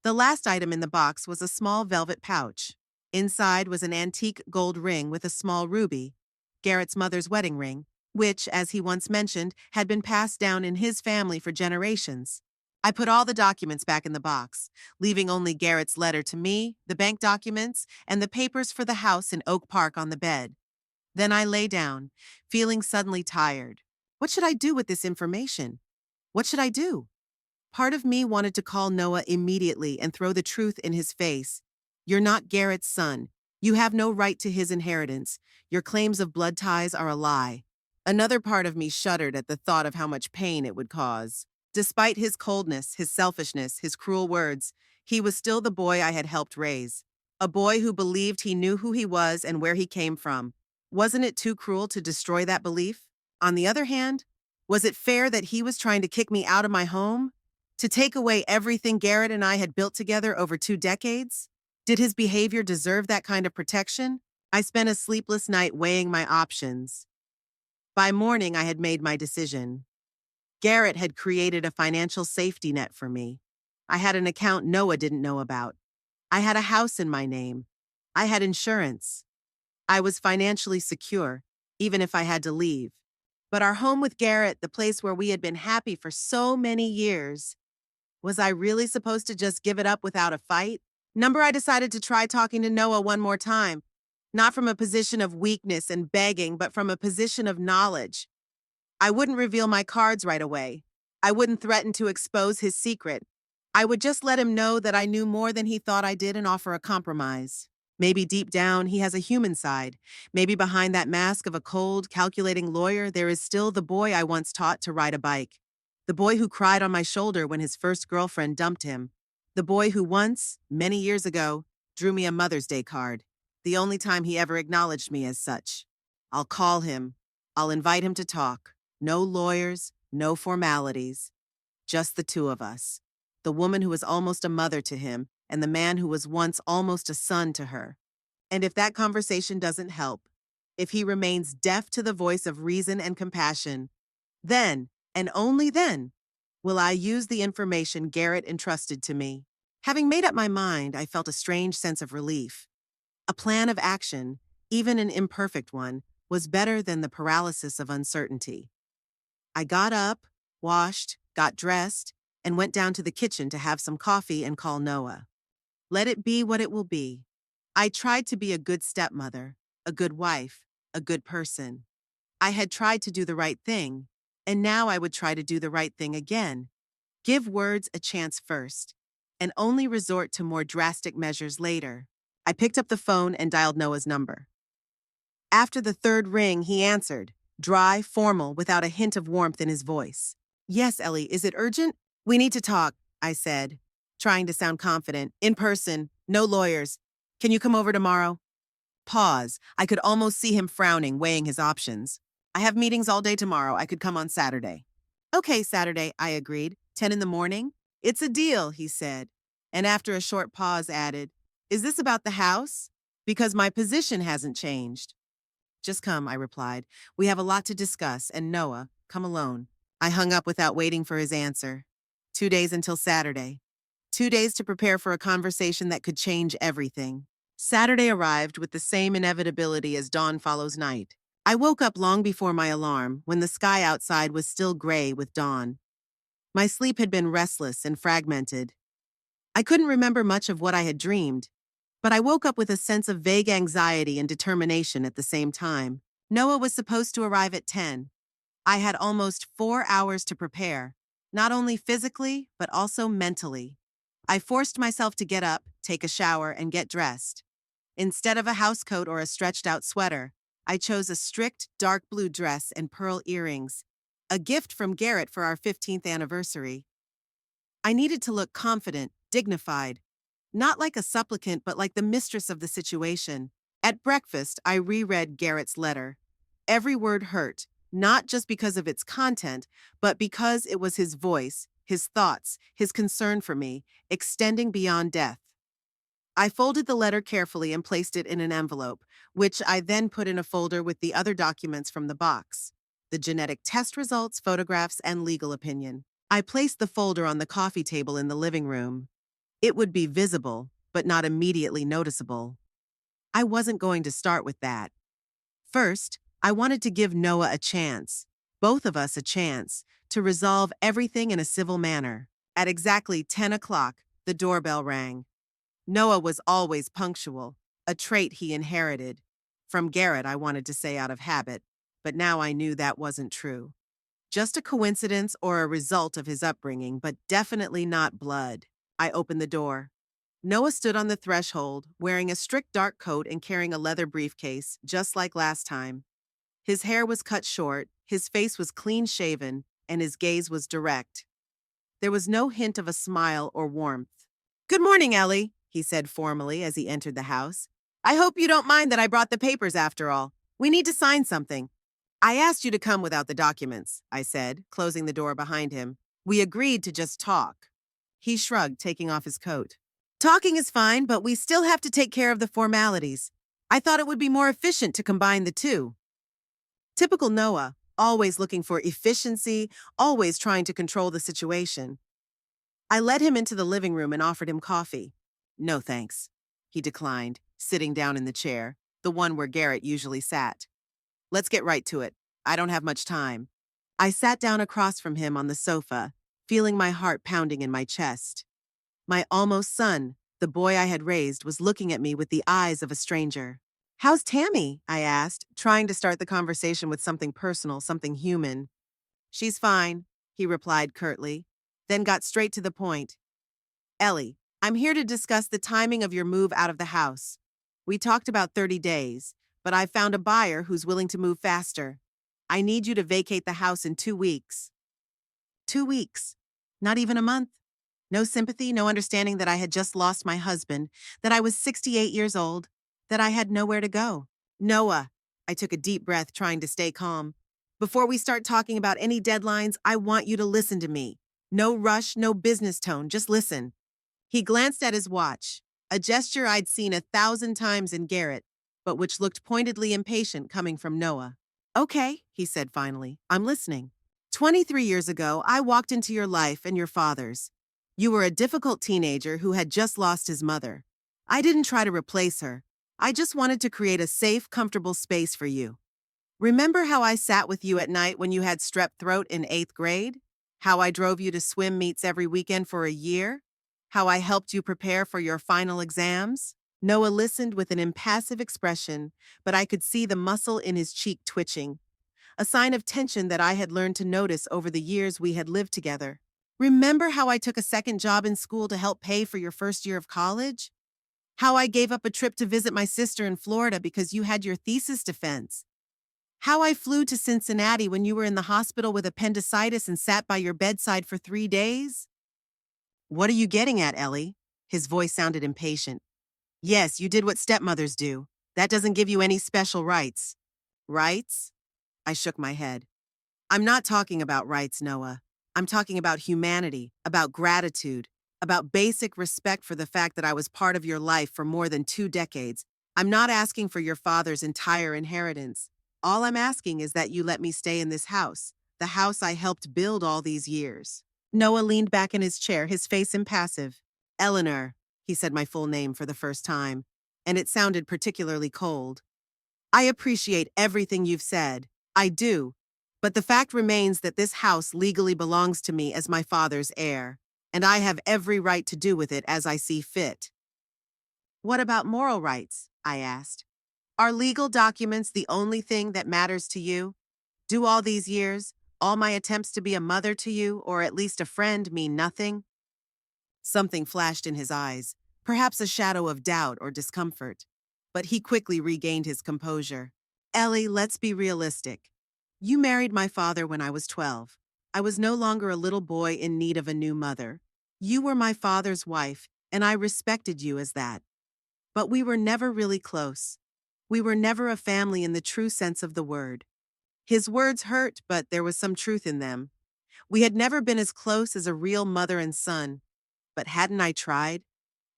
The last item in the box was a small velvet pouch. Inside was an antique gold ring with a small ruby, Garrett's mother's wedding ring, which, as he once mentioned, had been passed down in his family for generations. I put all the documents back in the box, leaving only Garrett's letter to me, the bank documents, and the papers for the house in Oak Park on the bed. Then I lay down, feeling suddenly tired. What should I do with this information? What should I do? Part of me wanted to call Noah immediately and throw the truth in his face. You're not Garrett's son. You have no right to his inheritance. Your claims of blood ties are a lie. Another part of me shuddered at the thought of how much pain it would cause. Despite his coldness, his selfishness, his cruel words, he was still the boy I had helped raise. A boy who believed he knew who he was and where he came from. Wasn't it too cruel to destroy that belief? On the other hand, was it fair that he was trying to kick me out of my home? To take away everything Garrett and I had built together over 2 decades? Did his behavior deserve that kind of protection? I spent a sleepless night weighing my options. By morning, I had made my decision. Garrett had created a financial safety net for me. I had an account Noah didn't know about. I had a house in my name. I had insurance. I was financially secure, even if I had to leave. But our home with Garrett, the place where we had been happy for so many years, was I really supposed to just give it up without a fight? I decided to try talking to Noah one more time, not from a position of weakness and begging, but from a position of knowledge. I wouldn't reveal my cards right away. I wouldn't threaten to expose his secret. I would just let him know that I knew more than he thought I did and offer a compromise. Maybe deep down, he has a human side. Maybe behind that mask of a cold, calculating lawyer, there is still the boy I once taught to ride a bike. The boy who cried on my shoulder when his first girlfriend dumped him. The boy who once, many years ago, drew me a Mother's Day card. The only time he ever acknowledged me as such. I'll call him. I'll invite him to talk. No lawyers, no formalities. Just the two of us. The woman who was almost a mother to him, and the man who was once almost a son to her. And if that conversation doesn't help, if he remains deaf to the voice of reason and compassion, then, and only then, will I use the information Garrett entrusted to me. Having made up my mind, I felt a strange sense of relief. A plan of action, even an imperfect one, was better than the paralysis of uncertainty. I got up, washed, got dressed, and went down to the kitchen to have some coffee and call Noah. Let it be what it will be. I tried to be a good stepmother, a good wife, a good person. I had tried to do the right thing, and now I would try to do the right thing again. Give words a chance first, and only resort to more drastic measures later. I picked up the phone and dialed Noah's number. After the third ring, he answered, dry, formal, without a hint of warmth in his voice. Yes, Ellie, is it urgent? We need to talk, I said, trying to sound confident. In person, no lawyers. Can you come over tomorrow? Pause. I could almost see him frowning, weighing his options. I have meetings all day tomorrow. I could come on Saturday. Okay, Saturday, I agreed. 10 in the morning? It's a deal, he said. And after a short pause added, is this about the house? Because my position hasn't changed. Just come, I replied. We have a lot to discuss, and Noah, come alone. I hung up without waiting for his answer. 2 days until Saturday. 2 days to prepare for a conversation that could change everything. Saturday arrived with the same inevitability as dawn follows night. I woke up long before my alarm, when the sky outside was still gray with dawn. My sleep had been restless and fragmented. I couldn't remember much of what I had dreamed, but I woke up with a sense of vague anxiety and determination at the same time. Noah was supposed to arrive at 10. I had almost 4 hours to prepare, not only physically, but also mentally. I forced myself to get up, take a shower, and get dressed. Instead of a housecoat or a stretched-out sweater, I chose a strict dark blue dress and pearl earrings, a gift from Garrett for our 15th anniversary. I needed to look confident, dignified, not like a supplicant, but like the mistress of the situation. At breakfast, I reread Garrett's letter. Every word hurt, not just because of its content, but because it was his voice, his thoughts, his concern for me, extending beyond death. I folded the letter carefully and placed it in an envelope, which I then put in a folder with the other documents from the box: the genetic test results, photographs, and legal opinion. I placed the folder on the coffee table in the living room. It would be visible, but not immediately noticeable. I wasn't going to start with that. First, I wanted to give Noah a chance, both of us a chance, to resolve everything in a civil manner. At exactly 10 o'clock, the doorbell rang. Noah was always punctual, a trait he inherited. From Garrett, I wanted to say out of habit, but now I knew that wasn't true. Just a coincidence or a result of his upbringing, but definitely not blood. I opened the door. Noah stood on the threshold, wearing a strict dark coat and carrying a leather briefcase, just like last time. His hair was cut short, his face was clean-shaven, and his gaze was direct. There was no hint of a smile or warmth. "Good morning, Ellie," he said formally as he entered the house. "I hope you don't mind that I brought the papers after all. We need to sign something." "I asked you to come without the documents," I said, closing the door behind him. "We agreed to just talk." He shrugged, taking off his coat. "Talking is fine, but we still have to take care of the formalities. I thought it would be more efficient to combine the two." Typical Noah, always looking for efficiency, always trying to control the situation. I led him into the living room and offered him coffee. "No thanks," he declined, sitting down in the chair, the one where Garrett usually sat. "Let's get right to it. I don't have much time." I sat down across from him on the sofa, feeling my heart pounding in my chest. My almost son, the boy I had raised, was looking at me with the eyes of a stranger. "How's Tammy?" I asked, trying to start the conversation with something personal, something human. "She's fine," he replied curtly, then got straight to the point. "Ellie, I'm here to discuss the timing of your move out of the house. We talked about 30 days, but I've found a buyer who's willing to move faster. I need you to vacate the house in 2 weeks." 2 weeks? Not even a month? No sympathy, no understanding that I had just lost my husband, that I was 68 years old, that I had nowhere to go. "Noah," I took a deep breath, trying to stay calm. "Before we start talking about any deadlines, I want you to listen to me. No rush, no business tone, just listen." He glanced at his watch, a gesture I'd seen 1,000 times in Garrett, but which looked pointedly impatient coming from Noah. "Okay," he said finally, "I'm listening. 23 years ago, I walked into your life and your father's. You were a difficult teenager who had just lost his mother. I didn't try to replace her. I just wanted to create a safe, comfortable space for you. Remember how I sat with you at night when you had strep throat in 8th grade? How I drove you to swim meets every weekend for a year? How I helped you prepare for your final exams?" Noah listened with an impassive expression, but I could see the muscle in his cheek twitching, a sign of tension that I had learned to notice over the years we had lived together. "Remember how I took a second job in school to help pay for your first year of college? How I gave up a trip to visit my sister in Florida because you had your thesis defense? How I flew to Cincinnati when you were in the hospital with appendicitis and sat by your bedside for 3 days?" "What are you getting at, Ellie?" His voice sounded impatient. "Yes, you did what stepmothers do. That doesn't give you any special rights." "Rights?" I shook my head. "I'm not talking about rights, Noah. I'm talking about humanity, about gratitude, about basic respect for the fact that I was part of your life for more than 2 decades. I'm not asking for your father's entire inheritance. All I'm asking is that you let me stay in this house, the house I helped build all these years." Noah leaned back in his chair, his face impassive. "Eleanor," he said my full name for the first time, and it sounded particularly cold. "I appreciate everything you've said. I do. But the fact remains that this house legally belongs to me as my father's heir, and I have every right to do with it as I see fit." "What about moral rights?" I asked. "Are legal documents the only thing that matters to you? Do all these years, all my attempts to be a mother to you, or at least a friend, mean nothing?" Something flashed in his eyes, perhaps a shadow of doubt or discomfort. But he quickly regained his composure. "Ellie, let's be realistic. You married my father when I was 12. I was no longer a little boy in need of a new mother. You were my father's wife, and I respected you as that. But we were never really close. We were never a family in the true sense of the word. His words hurt, but there was some truth in them. We had never been as close as a real mother and son. But hadn't I tried?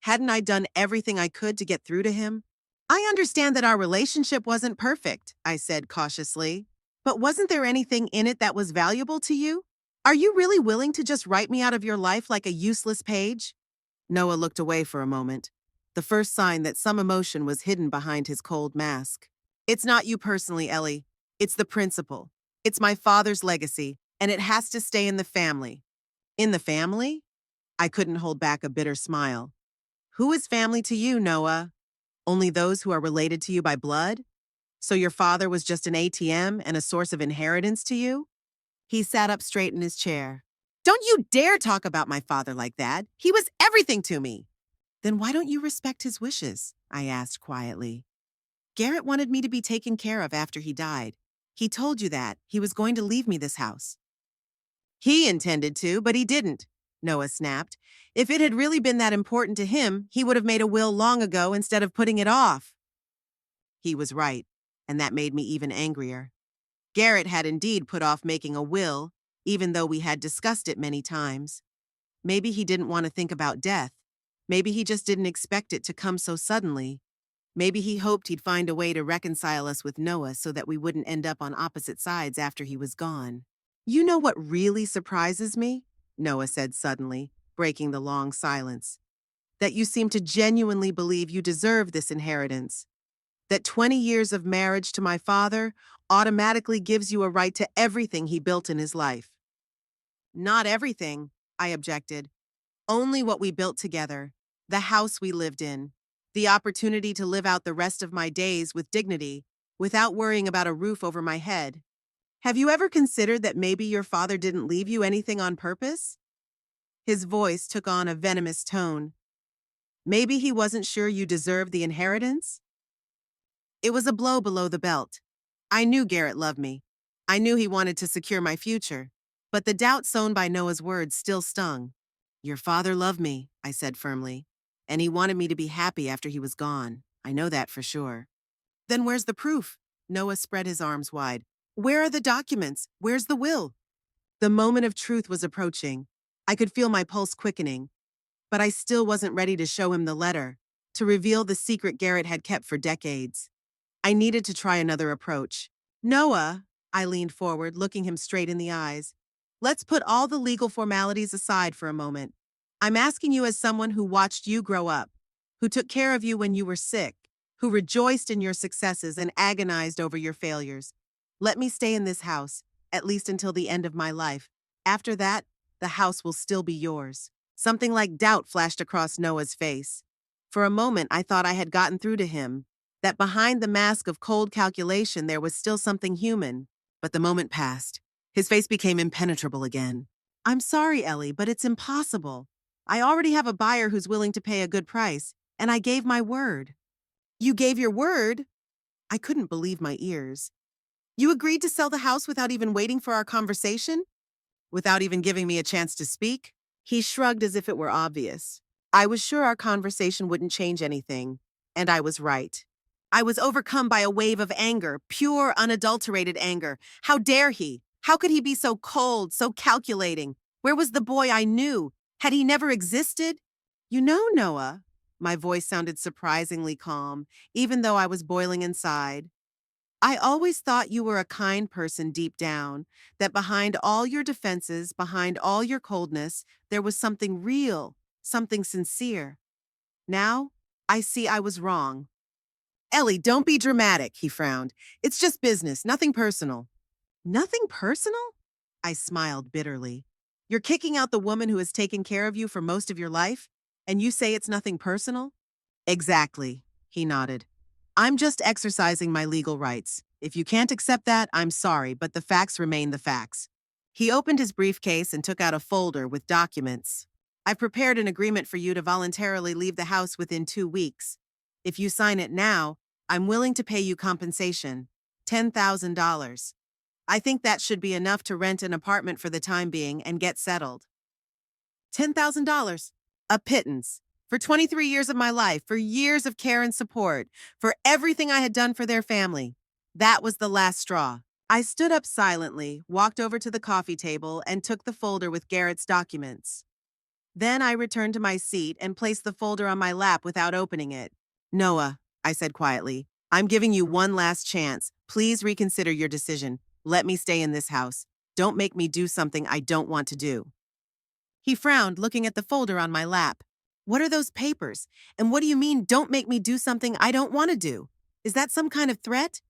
Hadn't I done everything I could to get through to him? I understand that our relationship wasn't perfect, I said cautiously. But wasn't there anything in it that was valuable to you? Are you really willing to just write me out of your life like a useless page? Noah looked away for a moment, the first sign that some emotion was hidden behind his cold mask. It's not you personally, Ellie. It's the principle. It's my father's legacy, and it has to stay in the family. In the family? I couldn't hold back a bitter smile. Who is family to you, Noah? Only those who are related to you by blood? So your father was just an ATM and a source of inheritance to you? He sat up straight in his chair. Don't you dare talk about my father like that. He was everything to me. Then why don't you respect his wishes? I asked quietly. Garrett wanted me to be taken care of after he died. He told you that. He was going to leave me this house. He intended to, but he didn't, Noah snapped. If it had really been that important to him, he would have made a will long ago instead of putting it off. He was right, and that made me even angrier. Garrett had indeed put off making a will, even though we had discussed it many times. Maybe he didn't want to think about death. Maybe he just didn't expect it to come so suddenly. Maybe he hoped he'd find a way to reconcile us with Noah so that we wouldn't end up on opposite sides after he was gone. You know what really surprises me? Noah said suddenly, breaking the long silence. That you seem to genuinely believe you deserve this inheritance. That 20 years of marriage to my father automatically gives you a right to everything he built in his life. Not everything, I objected. Only what we built together, the house we lived in, the opportunity to live out the rest of my days with dignity, without worrying about a roof over my head. Have you ever considered that maybe your father didn't leave you anything on purpose? His voice took on a venomous tone. Maybe he wasn't sure you deserved the inheritance? It was a blow below the belt. I knew Garrett loved me. I knew he wanted to secure my future. But the doubt sown by Noah's words still stung. Your father loved me, I said firmly. And he wanted me to be happy after he was gone. I know that for sure. Then where's the proof? Noah spread his arms wide. Where are the documents? Where's the will? The moment of truth was approaching. I could feel my pulse quickening. But I still wasn't ready to show him the letter, to reveal the secret Garrett had kept for decades. I needed to try another approach. Noah, I leaned forward, looking him straight in the eyes. Let's put all the legal formalities aside for a moment. I'm asking you as someone who watched you grow up, who took care of you when you were sick, who rejoiced in your successes and agonized over your failures. Let me stay in this house, at least until the end of my life. After that, the house will still be yours. Something like doubt flashed across Noah's face. For a moment, I thought I had gotten through to him, that behind the mask of cold calculation there was still something human. But the moment passed. His face became impenetrable again. I'm sorry, Ellie, but it's impossible. I already have a buyer who's willing to pay a good price, and I gave my word. You gave your word? I couldn't believe my ears. You agreed to sell the house without even waiting for our conversation? Without even giving me a chance to speak? He shrugged as if it were obvious. I was sure our conversation wouldn't change anything, and I was right. I was overcome by a wave of anger, pure, unadulterated anger. How dare he? How could he be so cold, so calculating? Where was the boy I knew? Had he never existed? You know, Noah, my voice sounded surprisingly calm, even though I was boiling inside. I always thought you were a kind person deep down, that behind all your defenses, behind all your coldness, there was something real, something sincere. Now, I see I was wrong. Ellie, don't be dramatic, he frowned. It's just business, nothing personal. Nothing personal? I smiled bitterly. You're kicking out the woman who has taken care of you for most of your life, and you say it's nothing personal? Exactly, he nodded. I'm just exercising my legal rights. If you can't accept that, I'm sorry, but the facts remain the facts. He opened his briefcase and took out a folder with documents. I've prepared an agreement for you to voluntarily leave the house within 2 weeks. If you sign it now, I'm willing to pay you compensation, $10,000. I think that should be enough to rent an apartment for the time being and get settled. $10,000. A pittance. For 23 years of my life, for years of care and support, for everything I had done for their family. That was the last straw. I stood up silently, walked over to the coffee table, and took the folder with Garrett's documents. Then I returned to my seat and placed the folder on my lap without opening it. Noah, I said quietly, I'm giving you one last chance. Please reconsider your decision. Let me stay in this house. Don't make me do something I don't want to do. He frowned, looking at the folder on my lap. What are those papers? And what do you mean, don't make me do something I don't want to do? Is that some kind of threat?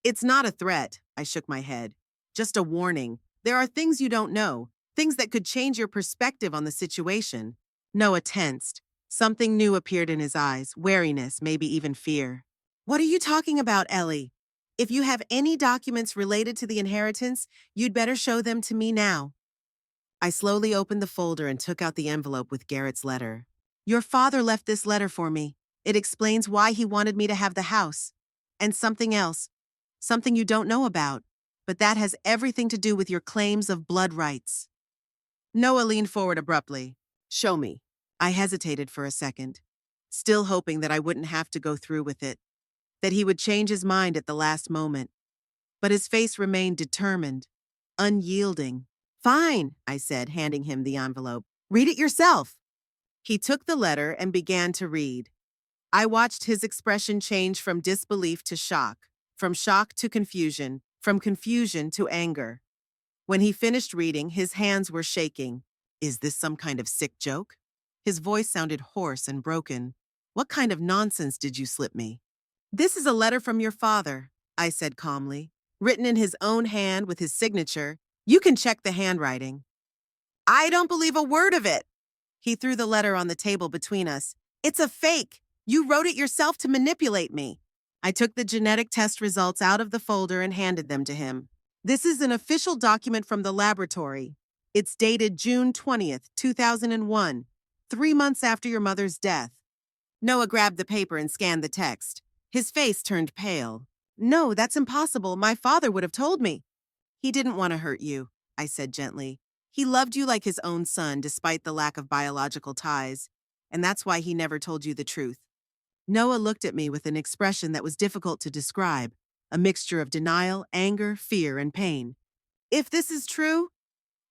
It's not a threat, I shook my head. Just a warning. There are things you don't know, things that could change your perspective on the situation. Noah tensed. Something new appeared in his eyes, wariness, maybe even fear. What are you talking about, Ellie? If you have any documents related to the inheritance, you'd better show them to me now. I slowly opened the folder and took out the envelope with Garrett's letter. Your father left this letter for me. It explains why he wanted me to have the house. And something else. Something you don't know about. But that has everything to do with your claims of blood rights. Noah leaned forward abruptly. Show me. I hesitated for a second, still hoping that I wouldn't have to go through with it, that he would change his mind at the last moment. But his face remained determined, unyielding. Fine, I said, handing him the envelope. Read it yourself. He took the letter and began to read. I watched his expression change from disbelief to shock, from shock to confusion, from confusion to anger. When he finished reading, his hands were shaking. Is this some kind of sick joke? His voice sounded hoarse and broken. What kind of nonsense did you slip me? This is a letter from your father, I said calmly, written in his own hand with his signature. You can check the handwriting. I don't believe a word of it. He threw the letter on the table between us. It's a fake. You wrote it yourself to manipulate me. I took the genetic test results out of the folder and handed them to him. This is an official document from the laboratory. It's dated June 20th, 2001, 3 months after your mother's death. Noah grabbed the paper and scanned the text. His face turned pale. No, that's impossible. My father would have told me. He didn't want to hurt you, I said gently. He loved you like his own son despite the lack of biological ties, and that's why he never told you the truth. Noah looked at me with an expression that was difficult to describe, a mixture of denial, anger, fear, and pain. If this is true,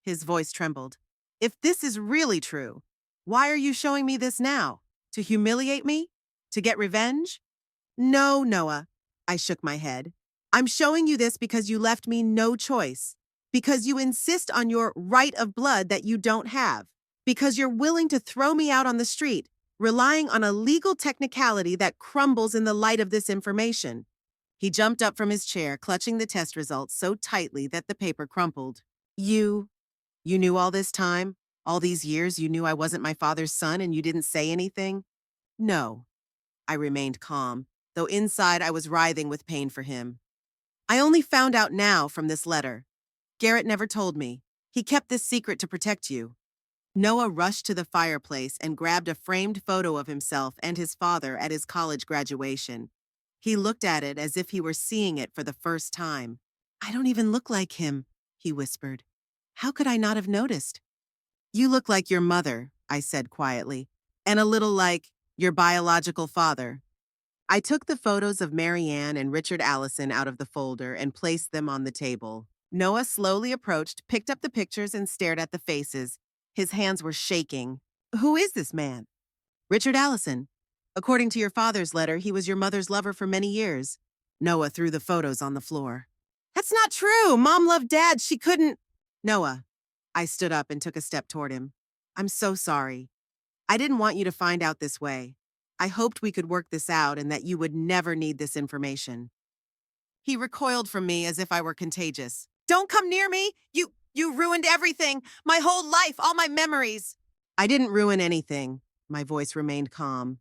his voice trembled. If this is really true, why are you showing me this now? To humiliate me? To get revenge? No, Noah, I shook my head. I'm showing you this because you left me no choice. Because you insist on your right of blood that you don't have. Because you're willing to throw me out on the street, relying on a legal technicality that crumbles in the light of this information. He jumped up from his chair, clutching the test results so tightly that the paper crumpled. You knew all this time? All these years you knew I wasn't my father's son and you didn't say anything? No. I remained calm, though inside I was writhing with pain for him. I only found out now from this letter. Garrett never told me. He kept this secret to protect you. Noah rushed to the fireplace and grabbed a framed photo of himself and his father at his college graduation. He looked at it as if he were seeing it for the first time. I don't even look like him, he whispered. How could I not have noticed? You look like your mother, I said quietly, and a little like your biological father. I took the photos of Mary Ann and Richard Allison out of the folder and placed them on the table. Noah slowly approached, picked up the pictures, and stared at the faces. His hands were shaking. Who is this man? Richard Allison. According to your father's letter, he was your mother's lover for many years. Noah threw the photos on the floor. That's not true. Mom loved Dad. She couldn't. Noah. I stood up and took a step toward him. I'm so sorry. I didn't want you to find out this way. I hoped we could work this out and that you would never need this information. He recoiled from me as if I were contagious. Don't come near me! You ruined everything! My whole life, all my memories! I didn't ruin anything. My voice remained calm.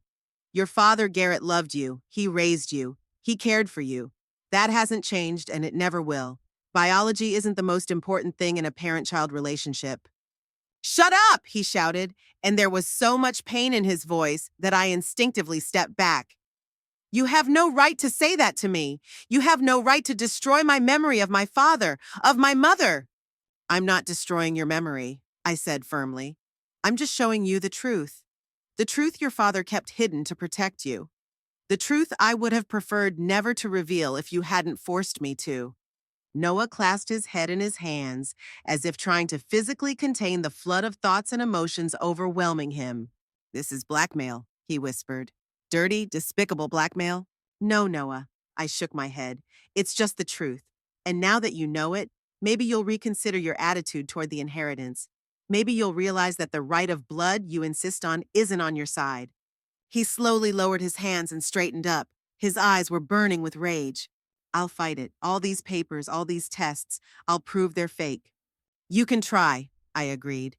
Your father, Garrett, loved you. He raised you. He cared for you. That hasn't changed and it never will. Biology isn't the most important thing in a parent-child relationship. Shut up, he shouted, and there was so much pain in his voice that I instinctively stepped back. You have no right to say that to me. You have no right to destroy my memory of my father, of my mother. I'm not destroying your memory, I said firmly. I'm just showing you the truth. The truth your father kept hidden to protect you. The truth I would have preferred never to reveal if you hadn't forced me to." Noah clasped his head in his hands, as if trying to physically contain the flood of thoughts and emotions overwhelming him. "This is blackmail," he whispered. "Dirty, despicable blackmail?" "No, Noah." I shook my head. "It's just the truth. And now that you know it, maybe you'll reconsider your attitude toward the inheritance. Maybe you'll realize that the right of blood you insist on isn't on your side." He slowly lowered his hands and straightened up. His eyes were burning with rage. "I'll fight it. All these papers, all these tests, I'll prove they're fake." "You can try," I agreed.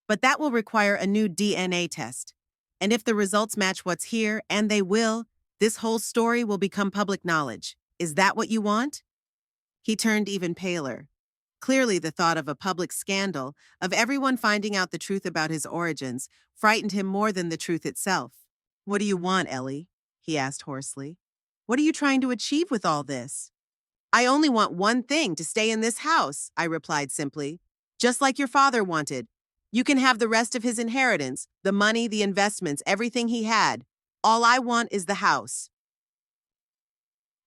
"But that will require a new DNA test. And if the results match what's here, and they will, this whole story will become public knowledge. Is that what you want?" He turned even paler. Clearly, the thought of a public scandal, of everyone finding out the truth about his origins, frightened him more than the truth itself. "What do you want, Ellie?" he asked hoarsely. "What are you trying to achieve with all this?" "I only want one thing: to stay in this house," I replied simply. "Just like your father wanted. You can have the rest of his inheritance, the money, the investments, everything he had. All I want is the house."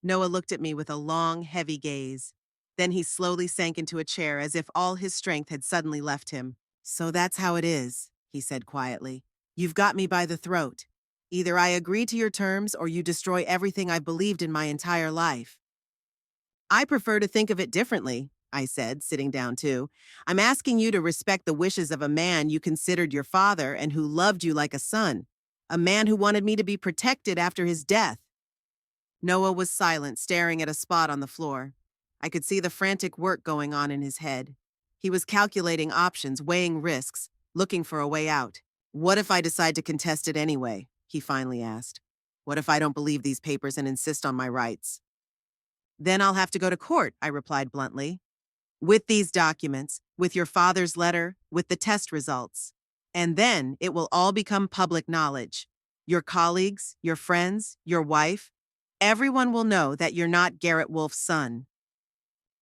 Noah looked at me with a long, heavy gaze. Then he slowly sank into a chair as if all his strength had suddenly left him. "So that's how it is," he said quietly. "You've got me by the throat. Either I agree to your terms or you destroy everything I've believed in my entire life." "I prefer to think of it differently," I said, sitting down too. "I'm asking you to respect the wishes of a man you considered your father and who loved you like a son. A man who wanted me to be protected after his death." Noah was silent, staring at a spot on the floor. I could see the frantic work going on in his head. He was calculating options, weighing risks, looking for a way out. "What if I decide to contest it anyway?" he finally asked. "What if I don't believe these papers and insist on my rights?" "Then I'll have to go to court," I replied bluntly. "With these documents, with your father's letter, with the test results. And then it will all become public knowledge. Your colleagues, your friends, your wife, everyone will know that you're not Garrett Wolf's son."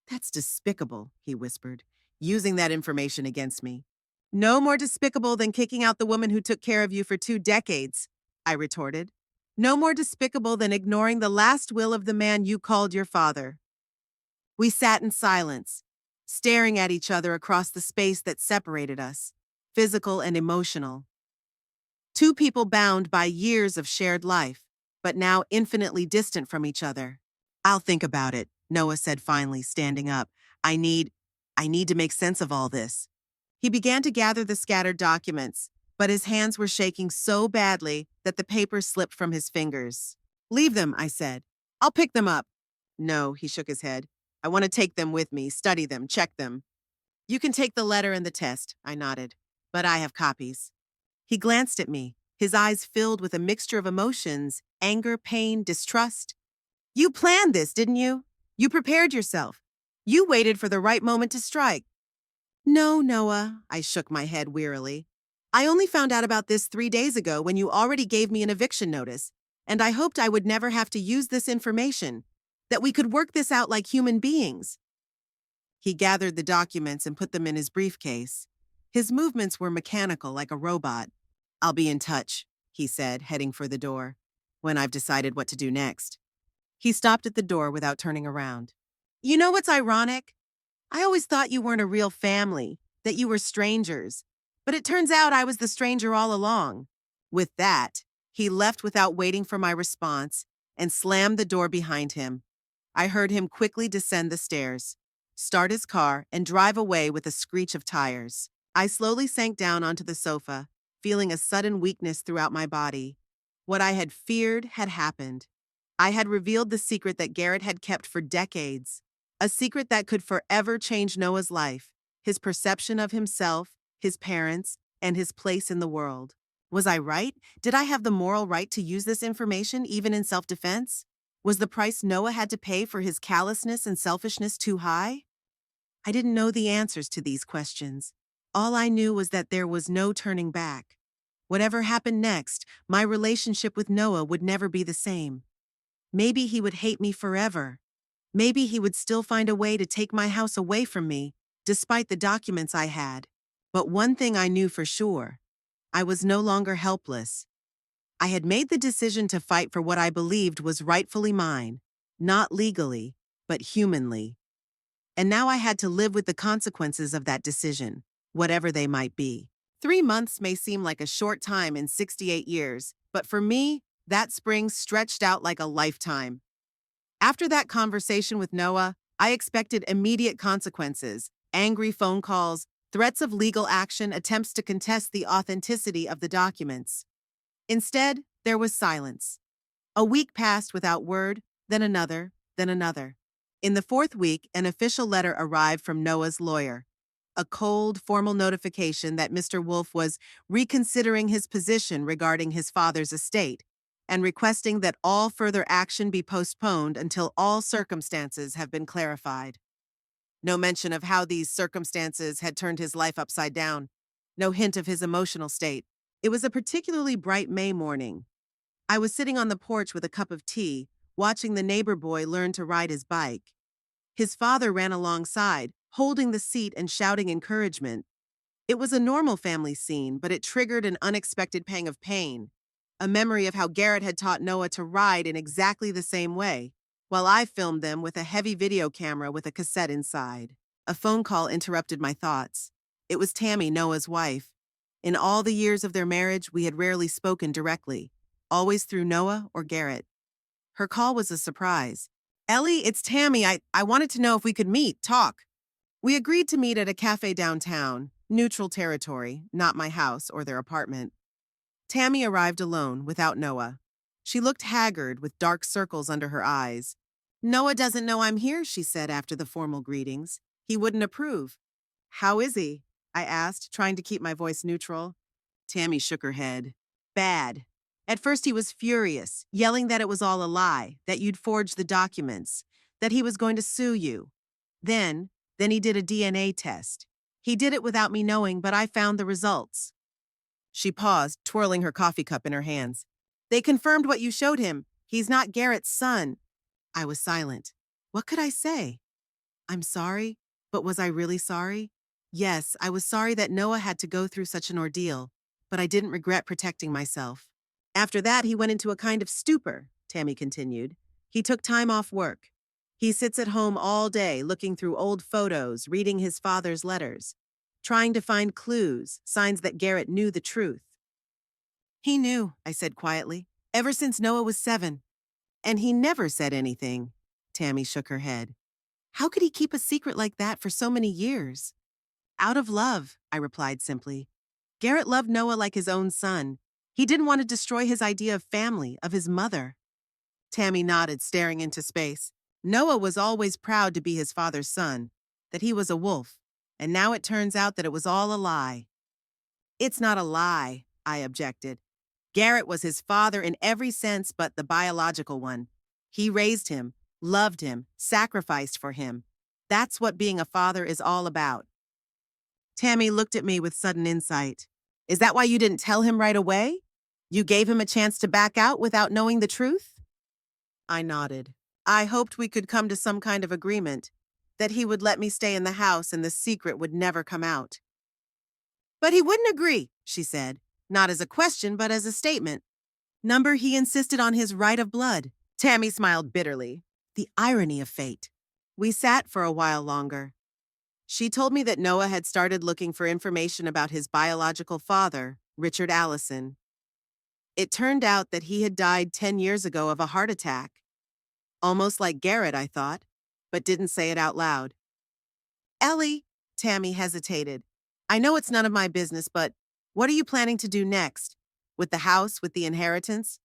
"That's despicable," he whispered, "using that information against me." "No more despicable than kicking out the woman who took care of you for 2 decades, I retorted. "No more despicable than ignoring the last will of the man you called your father." We sat in silence, staring at each other across the space that separated us, physical and emotional. Two people bound by years of shared life, but now infinitely distant from each other. "I'll think about it," Noah said finally, standing up. I need to make sense of all this." He began to gather the scattered documents, but his hands were shaking so badly that the papers slipped from his fingers. "Leave them," I said. "I'll pick them up." "No," he shook his head. "I want to take them with me, study them, check them." "You can take the letter and the test," I nodded. "But I have copies." He glanced at me, his eyes filled with a mixture of emotions: anger, pain, distrust. "You planned this, didn't you? You prepared yourself. You waited for the right moment to strike." "No, Noah," I shook my head wearily. "I only found out about this 3 days ago when you already gave me an eviction notice, and I hoped I would never have to use this information, that we could work this out like human beings." He gathered the documents and put them in his briefcase. His movements were mechanical, like a robot. "I'll be in touch," he said, heading for the door, "when I've decided what to do next." He stopped at the door without turning around. "You know what's ironic? I always thought you weren't a real family, that you were strangers. But it turns out I was the stranger all along." With that, he left without waiting for my response and slammed the door behind him. I heard him quickly descend the stairs, start his car, and drive away with a screech of tires. I slowly sank down onto the sofa, feeling a sudden weakness throughout my body. What I had feared had happened. I had revealed the secret that Garrett had kept for decades. A secret that could forever change Noah's life, his perception of himself, his parents, and his place in the world. Was I right? Did I have the moral right to use this information, even in self-defense? Was the price Noah had to pay for his callousness and selfishness too high? I didn't know the answers to these questions. All I knew was that there was no turning back. Whatever happened next, my relationship with Noah would never be the same. Maybe he would hate me forever. Maybe he would still find a way to take my house away from me, despite the documents I had. But one thing I knew for sure: I was no longer helpless. I had made the decision to fight for what I believed was rightfully mine, not legally, but humanly. And now I had to live with the consequences of that decision, whatever they might be. 3 months may seem like a short time in 68 years, but for me, that spring stretched out like a lifetime. After that conversation with Noah, I expected immediate consequences: angry phone calls, threats of legal action, attempts to contest the authenticity of the documents. Instead, there was silence. A week passed without word, then another, then another. In the fourth week, an official letter arrived from Noah's lawyer. A cold, formal notification that Mr. Wolf was reconsidering his position regarding his father's estate and requesting that all further action be postponed until all circumstances have been clarified. No mention of how these circumstances had turned his life upside down. No hint of his emotional state. It was a particularly bright May morning. I was sitting on the porch with a cup of tea, watching the neighbor boy learn to ride his bike. His father ran alongside, holding the seat and shouting encouragement. It was a normal family scene, but it triggered an unexpected pang of pain. A memory of how Garrett had taught Noah to ride in exactly the same way, while I filmed them with a heavy video camera with a cassette inside. A phone call interrupted my thoughts. It was Tammy, Noah's wife. In all the years of their marriage, we had rarely spoken directly, always through Noah or Garrett. Her call was a surprise. "Ellie, it's Tammy. I wanted to know if we could talk." We agreed to meet at a cafe downtown, neutral territory, not my house or their apartment. Tammy arrived alone, without Noah. She looked haggard, with dark circles under her eyes. "Noah doesn't know I'm here," she said after the formal greetings. "He wouldn't approve." "How is he?" I asked, trying to keep my voice neutral. Tammy shook her head. "Bad. At first he was furious, yelling that it was all a lie, that you'd forged the documents, that he was going to sue you. Then he did a DNA test. He did it without me knowing, but I found the results." She paused, twirling her coffee cup in her hands. "They confirmed what you showed him. He's not Garrett's son." I was silent. What could I say? I'm sorry, but was I really sorry? Yes, I was sorry that Noah had to go through such an ordeal, but I didn't regret protecting myself. "After that, he went into a kind of stupor," Tammy continued. "He took time off work. He sits at home all day, looking through old photos, reading his father's letters, trying to find clues, signs that Garrett knew the truth." "He knew," I said quietly, "ever since Noah was 7. And he never said anything." Tammy shook her head. "How could he keep a secret like that for so many years?" "Out of love," I replied simply. "Garrett loved Noah like his own son. He didn't want to destroy his idea of family, of his mother." Tammy nodded, staring into space. "Noah was always proud to be his father's son, that he was a wolf, and now it turns out that it was all a lie." "It's not a lie," I objected. "Garrett was his father in every sense but the biological one. He raised him, loved him, sacrificed for him. That's what being a father is all about." Tammy looked at me with sudden insight. "Is that why you didn't tell him right away? You gave him a chance to back out without knowing the truth?" I nodded. "I hoped we could come to some kind of agreement, that he would let me stay in the house and the secret would never come out." "But he wouldn't agree," she said, not as a question but as a statement. "Number, he insisted on his right of blood." Tammy smiled bitterly. The irony of fate. We sat for a while longer. She told me that Noah had started looking for information about his biological father, Richard Allison. It turned out that he had died 10 years ago of a heart attack. Almost like Garrett, I thought, but didn't say it out loud. "Ellie," Tammy hesitated. "I know it's none of my business, but what are you planning to do next? With the house, with the inheritance?"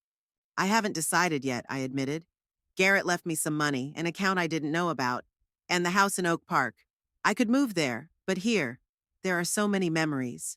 "I haven't decided yet," I admitted. "Garrett left me some money, an account I didn't know about, and the house in Oak Park. I could move there, but here, there are so many memories."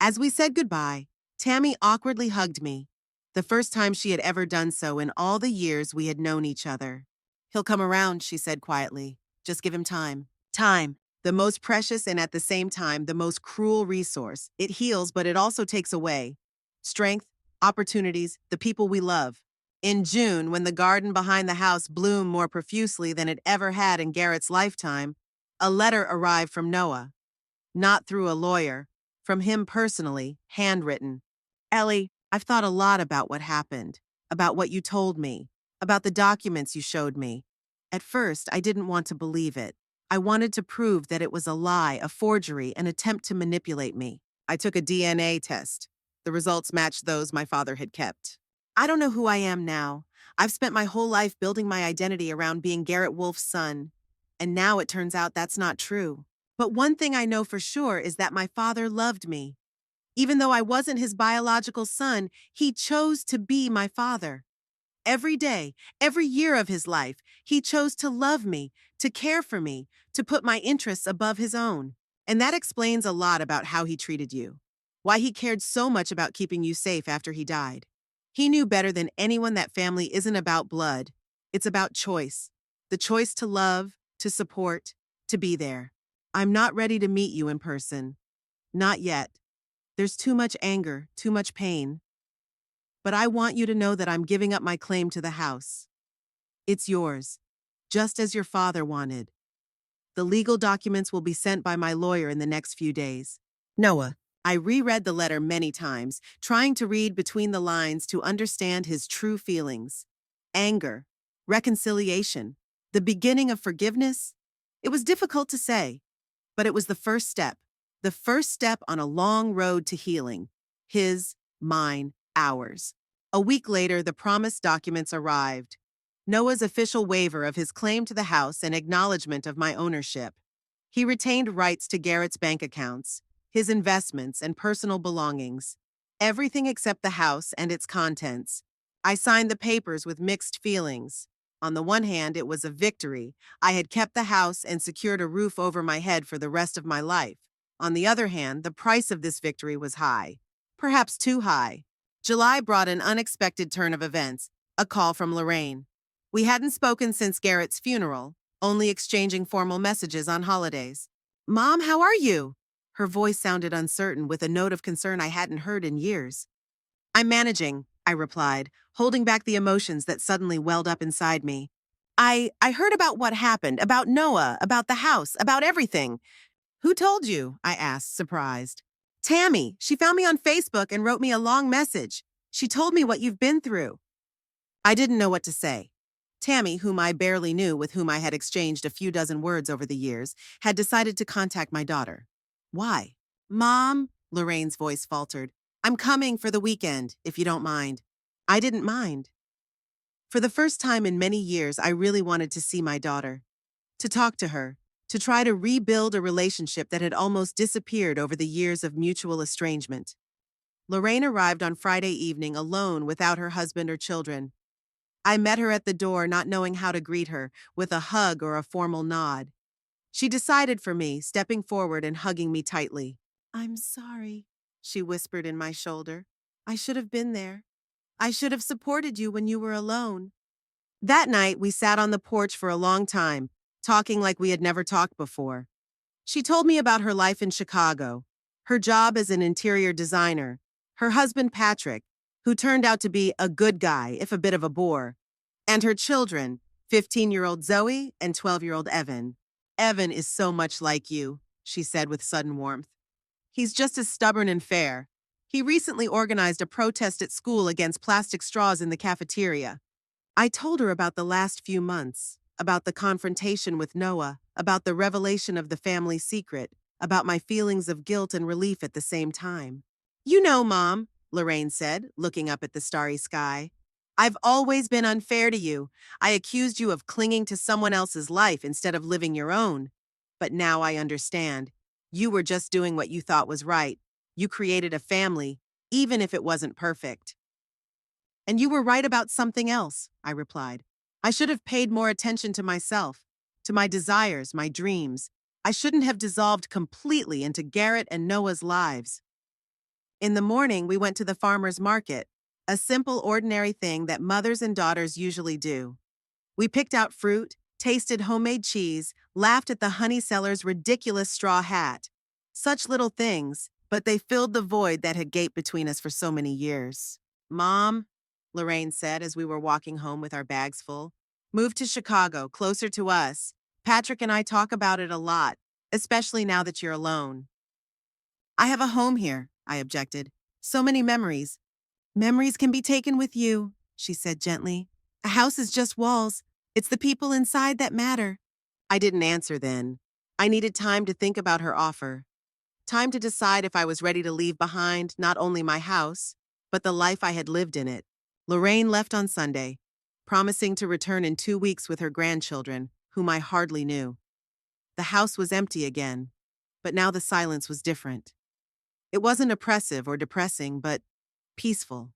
As we said goodbye, Tammy awkwardly hugged me, the first time she had ever done so in all the years we had known each other. "He'll come around," she said quietly. "Just give him time." Time, the most precious and at the same time the most cruel resource. It heals, but it also takes away strength, opportunities, the people we love. In June, when the garden behind the house bloomed more profusely than it ever had in Garrett's lifetime, a letter arrived from Noah. Not through a lawyer, From him personally, handwritten. Ellie, I've thought a lot about what happened, about what you told me, about the documents you showed me. At first, I didn't want to believe it. I wanted to prove that it was a lie, a forgery, an attempt to manipulate me. I took a DNA test. The results matched those my father had kept. I don't know who I am now. I've spent my whole life building my identity around being Garrett Wolf's son. And now it turns out that's not true. But one thing I know for sure is that my father loved me. Even though I wasn't his biological son, he chose to be my father. Every day, every year of his life, he chose to love me, to care for me, to put my interests above his own. And that explains a lot about how he treated you. Why he cared so much about keeping you safe after he died. He knew better than anyone that family isn't about blood. It's about choice. The choice to love, to support, to be there. I'm not ready to meet you in person. Not yet. There's too much anger, too much pain. But I want you to know that I'm giving up my claim to the house. It's yours, just as your father wanted. The legal documents will be sent by my lawyer in the next few days. Noah. I reread the letter many times, trying to read between the lines to understand his true feelings. Anger, reconciliation, the beginning of forgiveness. It was difficult to say, but it was the first step on a long road to healing. His, mine, ours. A week later, the promised documents arrived. Noah's official waiver of his claim to the house and acknowledgement of my ownership. He retained rights to Garrett's bank accounts, his investments, and personal belongings. Everything except the house and its contents. I signed the papers with mixed feelings. On the one hand, it was a victory. I had kept the house and secured a roof over my head for the rest of my life. On the other hand, the price of this victory was high. Perhaps too high. July brought an unexpected turn of events, a call from Lorraine. We hadn't spoken since Garrett's funeral, only exchanging formal messages on holidays. "Mom, how are you?" Her voice sounded uncertain with a note of concern I hadn't heard in years. "I'm managing," I replied, holding back the emotions that suddenly welled up inside me. I heard about what happened, about Noah, about the house, about everything." "Who told you?" I asked, surprised. "Tammy. She found me on Facebook and wrote me a long message. She told me what you've been through." I didn't know what to say. Tammy, whom I barely knew, with whom I had exchanged a few dozen words over the years, had decided to contact my daughter. Why? "Mom," Lorraine's voice faltered, "I'm coming for the weekend, if you don't mind." I didn't mind. For the first time in many years, I really wanted to see my daughter, to talk to her, to try to rebuild a relationship that had almost disappeared over the years of mutual estrangement. Lorraine arrived on Friday evening alone without her husband or children. I met her at the door, not knowing how to greet her, with a hug or a formal nod. She decided for me, stepping forward and hugging me tightly. "I'm sorry," she whispered in my shoulder. "I should have been there. I should have supported you when you were alone." That night, we sat on the porch for a long time, talking like we had never talked before. She told me about her life in Chicago, her job as an interior designer, her husband Patrick, who turned out to be a good guy, if a bit of a bore, and her children, 15-year-old Zoe and 12-year-old Evan. "Evan is so much like you," she said with sudden warmth. "He's just as stubborn and fair. He recently organized a protest at school against plastic straws in the cafeteria." I told her about the last few months, about the confrontation with Noah, about the revelation of the family secret, about my feelings of guilt and relief at the same time. "You know, Mom," Lorraine said, looking up at the starry sky, "I've always been unfair to you. I accused you of clinging to someone else's life instead of living your own. But now I understand. You were just doing what you thought was right. You created a family, even if it wasn't perfect." "And you were right about something else," I replied. "I should have paid more attention to myself, to my desires, my dreams. I shouldn't have dissolved completely into Garrett and Noah's lives." In the morning, we went to the farmer's market, a simple, ordinary thing that mothers and daughters usually do. We picked out fruit, tasted homemade cheese, laughed at the honey seller's ridiculous straw hat. Such little things, but they filled the void that had gaped between us for so many years. "Mom," Lorraine said as we were walking home with our bags full, "move to Chicago, closer to us. Patrick and I talk about it a lot, especially now that you're alone." I have a home here, I objected. So many memories. Memories can be taken with you, she said gently. A house is just walls. It's the people inside that matter. I didn't answer then. I needed time to think about her offer. Time to decide if I was ready to leave behind not only my house, but the life I had lived in it. Lorraine left on Sunday, promising to return in 2 weeks with her grandchildren, whom I hardly knew. The house was empty again, but now the silence was different. It wasn't oppressive or depressing, but peaceful.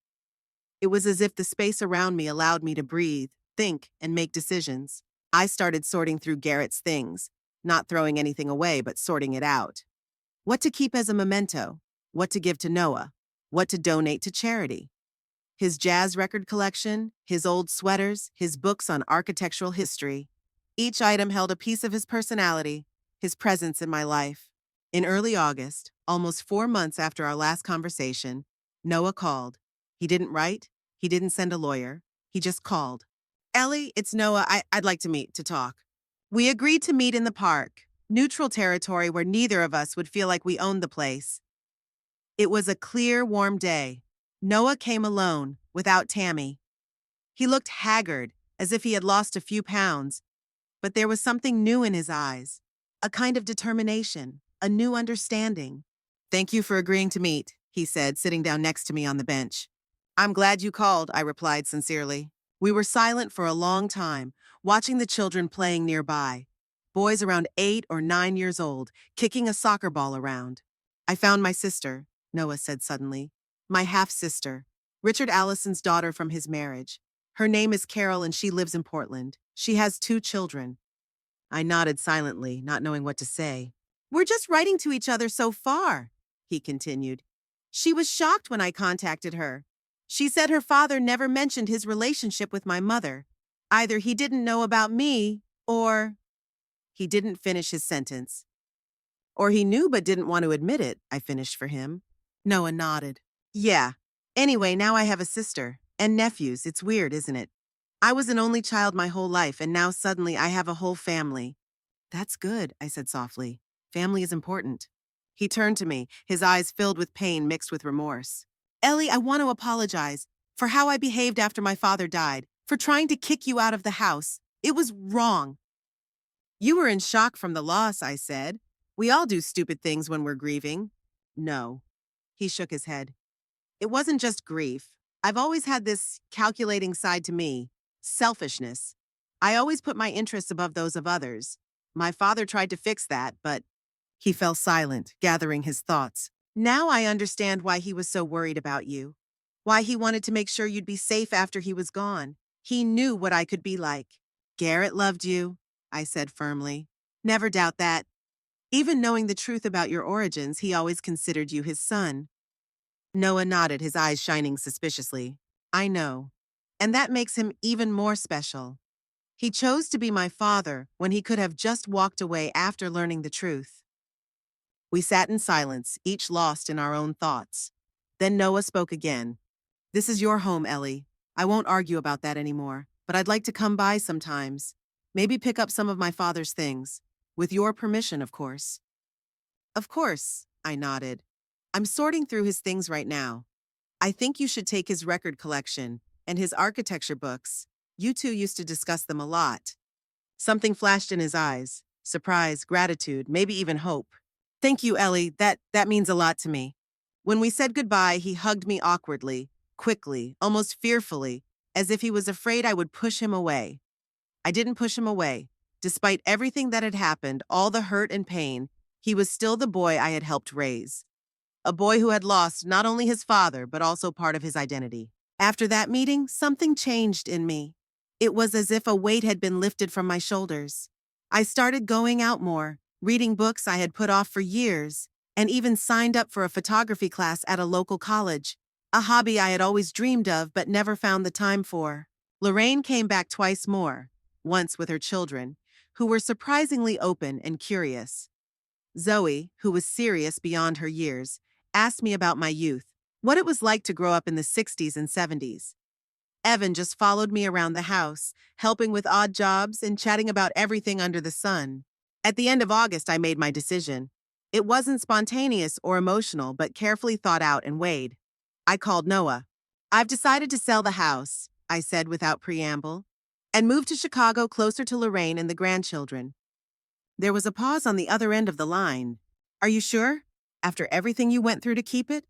It was as if the space around me allowed me to breathe, think, and make decisions. I started sorting through Garrett's things, not throwing anything away, but sorting it out. What to keep as a memento, what to give to Noah, what to donate to charity. His jazz record collection, his old sweaters, his books on architectural history. Each item held a piece of his personality, his presence in my life. In early August, almost 4 months after our last conversation, Noah called. He didn't write, he didn't send a lawyer, he just called. Ellie, it's Noah. I'd like to meet, to talk. We agreed to meet in the park, neutral territory where neither of us would feel like we owned the place. It was a clear, warm day. Noah came alone, without Tammy. He looked haggard, as if he had lost a few pounds, but there was something new in his eyes, a kind of determination, a new understanding. Thank you for agreeing to meet, he said, sitting down next to me on the bench. I'm glad you called, I replied sincerely. We were silent for a long time, watching the children playing nearby. Boys around 8 or 9 years old, kicking a soccer ball around. I found my sister, Noah said suddenly. My half-sister, Richard Allison's daughter from his marriage. Her name is Carol and she lives in Portland. She has 2 children. I nodded silently, not knowing what to say. We're just writing to each other so far, he continued. She was shocked when I contacted her. She said her father never mentioned his relationship with my mother. Either he didn't know about me, or... He didn't finish his sentence. Or he knew but didn't want to admit it, I finished for him. Noah nodded. Yeah. Anyway, now I have a sister. And nephews. It's weird, isn't it? I was an only child my whole life, and now suddenly I have a whole family. That's good, I said softly. Family is important. He turned to me, his eyes filled with pain mixed with remorse. Ellie, I want to apologize for how I behaved after my father died, for trying to kick you out of the house. It was wrong. You were in shock from the loss, I said. We all do stupid things when we're grieving. No. He shook his head. It wasn't just grief. I've always had this calculating side to me, selfishness. I always put my interests above those of others. My father tried to fix that, but he fell silent, gathering his thoughts. Now I understand why he was so worried about you. Why he wanted to make sure you'd be safe after he was gone. He knew what I could be like. Garrett loved you, I said firmly. Never doubt that. Even knowing the truth about your origins, he always considered you his son. Noah nodded, his eyes shining suspiciously. I know. And that makes him even more special. He chose to be my father when he could have just walked away after learning the truth. We sat in silence, each lost in our own thoughts. Then Noah spoke again. This is your home, Ellie. I won't argue about that anymore, but I'd like to come by sometimes. Maybe pick up some of my father's things. With your permission, of course. Of course, I nodded. I'm sorting through his things right now. I think you should take his record collection and his architecture books. You two used to discuss them a lot. Something flashed in his eyes. Surprise, gratitude, maybe even hope. Thank you, Ellie. That means a lot to me. When we said goodbye, he hugged me awkwardly, quickly, almost fearfully, as if he was afraid I would push him away. I didn't push him away. Despite everything that had happened, all the hurt and pain, he was still the boy I had helped raise. A boy who had lost not only his father, but also part of his identity. After that meeting, something changed in me. It was as if a weight had been lifted from my shoulders. I started going out more, reading books I had put off for years, and even signed up for a photography class at a local college, a hobby I had always dreamed of but never found the time for. Lorraine came back twice more, once with her children, who were surprisingly open and curious. Zoe, who was serious beyond her years, asked me about my youth, what it was like to grow up in the 60s and 70s. Evan just followed me around the house, helping with odd jobs and chatting about everything under the sun. At the end of August, I made my decision. It wasn't spontaneous or emotional, but carefully thought out and weighed. I called Noah. I've decided to sell the house, I said without preamble, and move to Chicago closer to Lorraine and the grandchildren. There was a pause on the other end of the line. Are you sure? After everything you went through to keep it?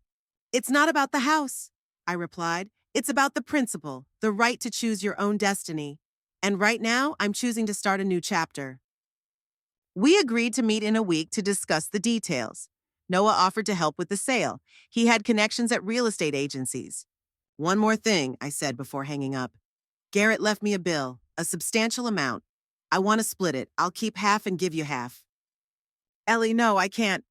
It's not about the house, I replied. It's about the principle, the right to choose your own destiny. And right now, I'm choosing to start a new chapter. We agreed to meet in a week to discuss the details. Noah offered to help with the sale. He had connections at real estate agencies. One more thing, I said before hanging up. Garrett left me a bill, a substantial amount. I want to split it. I'll keep half and give you half. Ellie, no, I can't.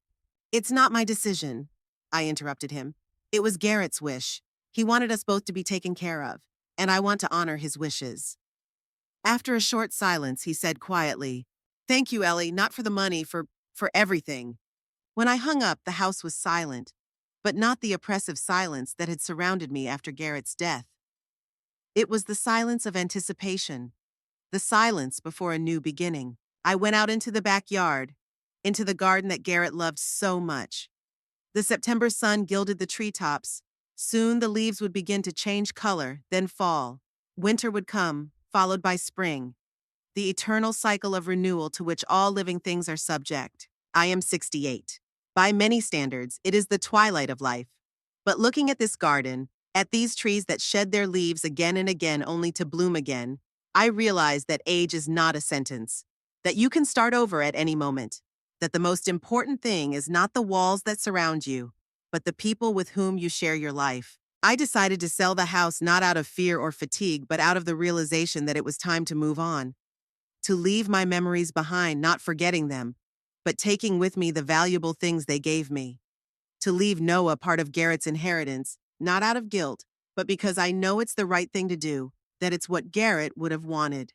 It's not my decision, I interrupted him. It was Garrett's wish. He wanted us both to be taken care of, and I want to honor his wishes. After a short silence, he said quietly, Thank you, Ellie, not for the money, for everything. When I hung up, the house was silent, but not the oppressive silence that had surrounded me after Garrett's death. It was the silence of anticipation, the silence before a new beginning. I went out into the backyard, into the garden that Garrett loved so much. The September sun gilded the treetops. Soon the leaves would begin to change color, then fall. Winter would come, followed by spring, the eternal cycle of renewal to which all living things are subject. I am 68. By many standards, it is the twilight of life. But looking at this garden, at these trees that shed their leaves again and again only to bloom again, I realize that age is not a sentence, that you can start over at any moment, that the most important thing is not the walls that surround you, but the people with whom you share your life. I decided to sell the house not out of fear or fatigue, but out of the realization that it was time to move on, to leave my memories behind, not forgetting them, but taking with me the valuable things they gave me, to leave Noah part of Garrett's inheritance, not out of guilt, but because I know it's the right thing to do, that it's what Garrett would have wanted.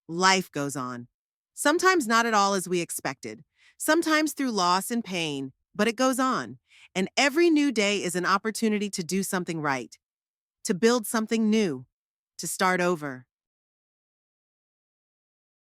Life goes on. Sometimes not at all as we expected, sometimes through loss and pain, but it goes on. And every new day is an opportunity to do something right, to build something new, to start over.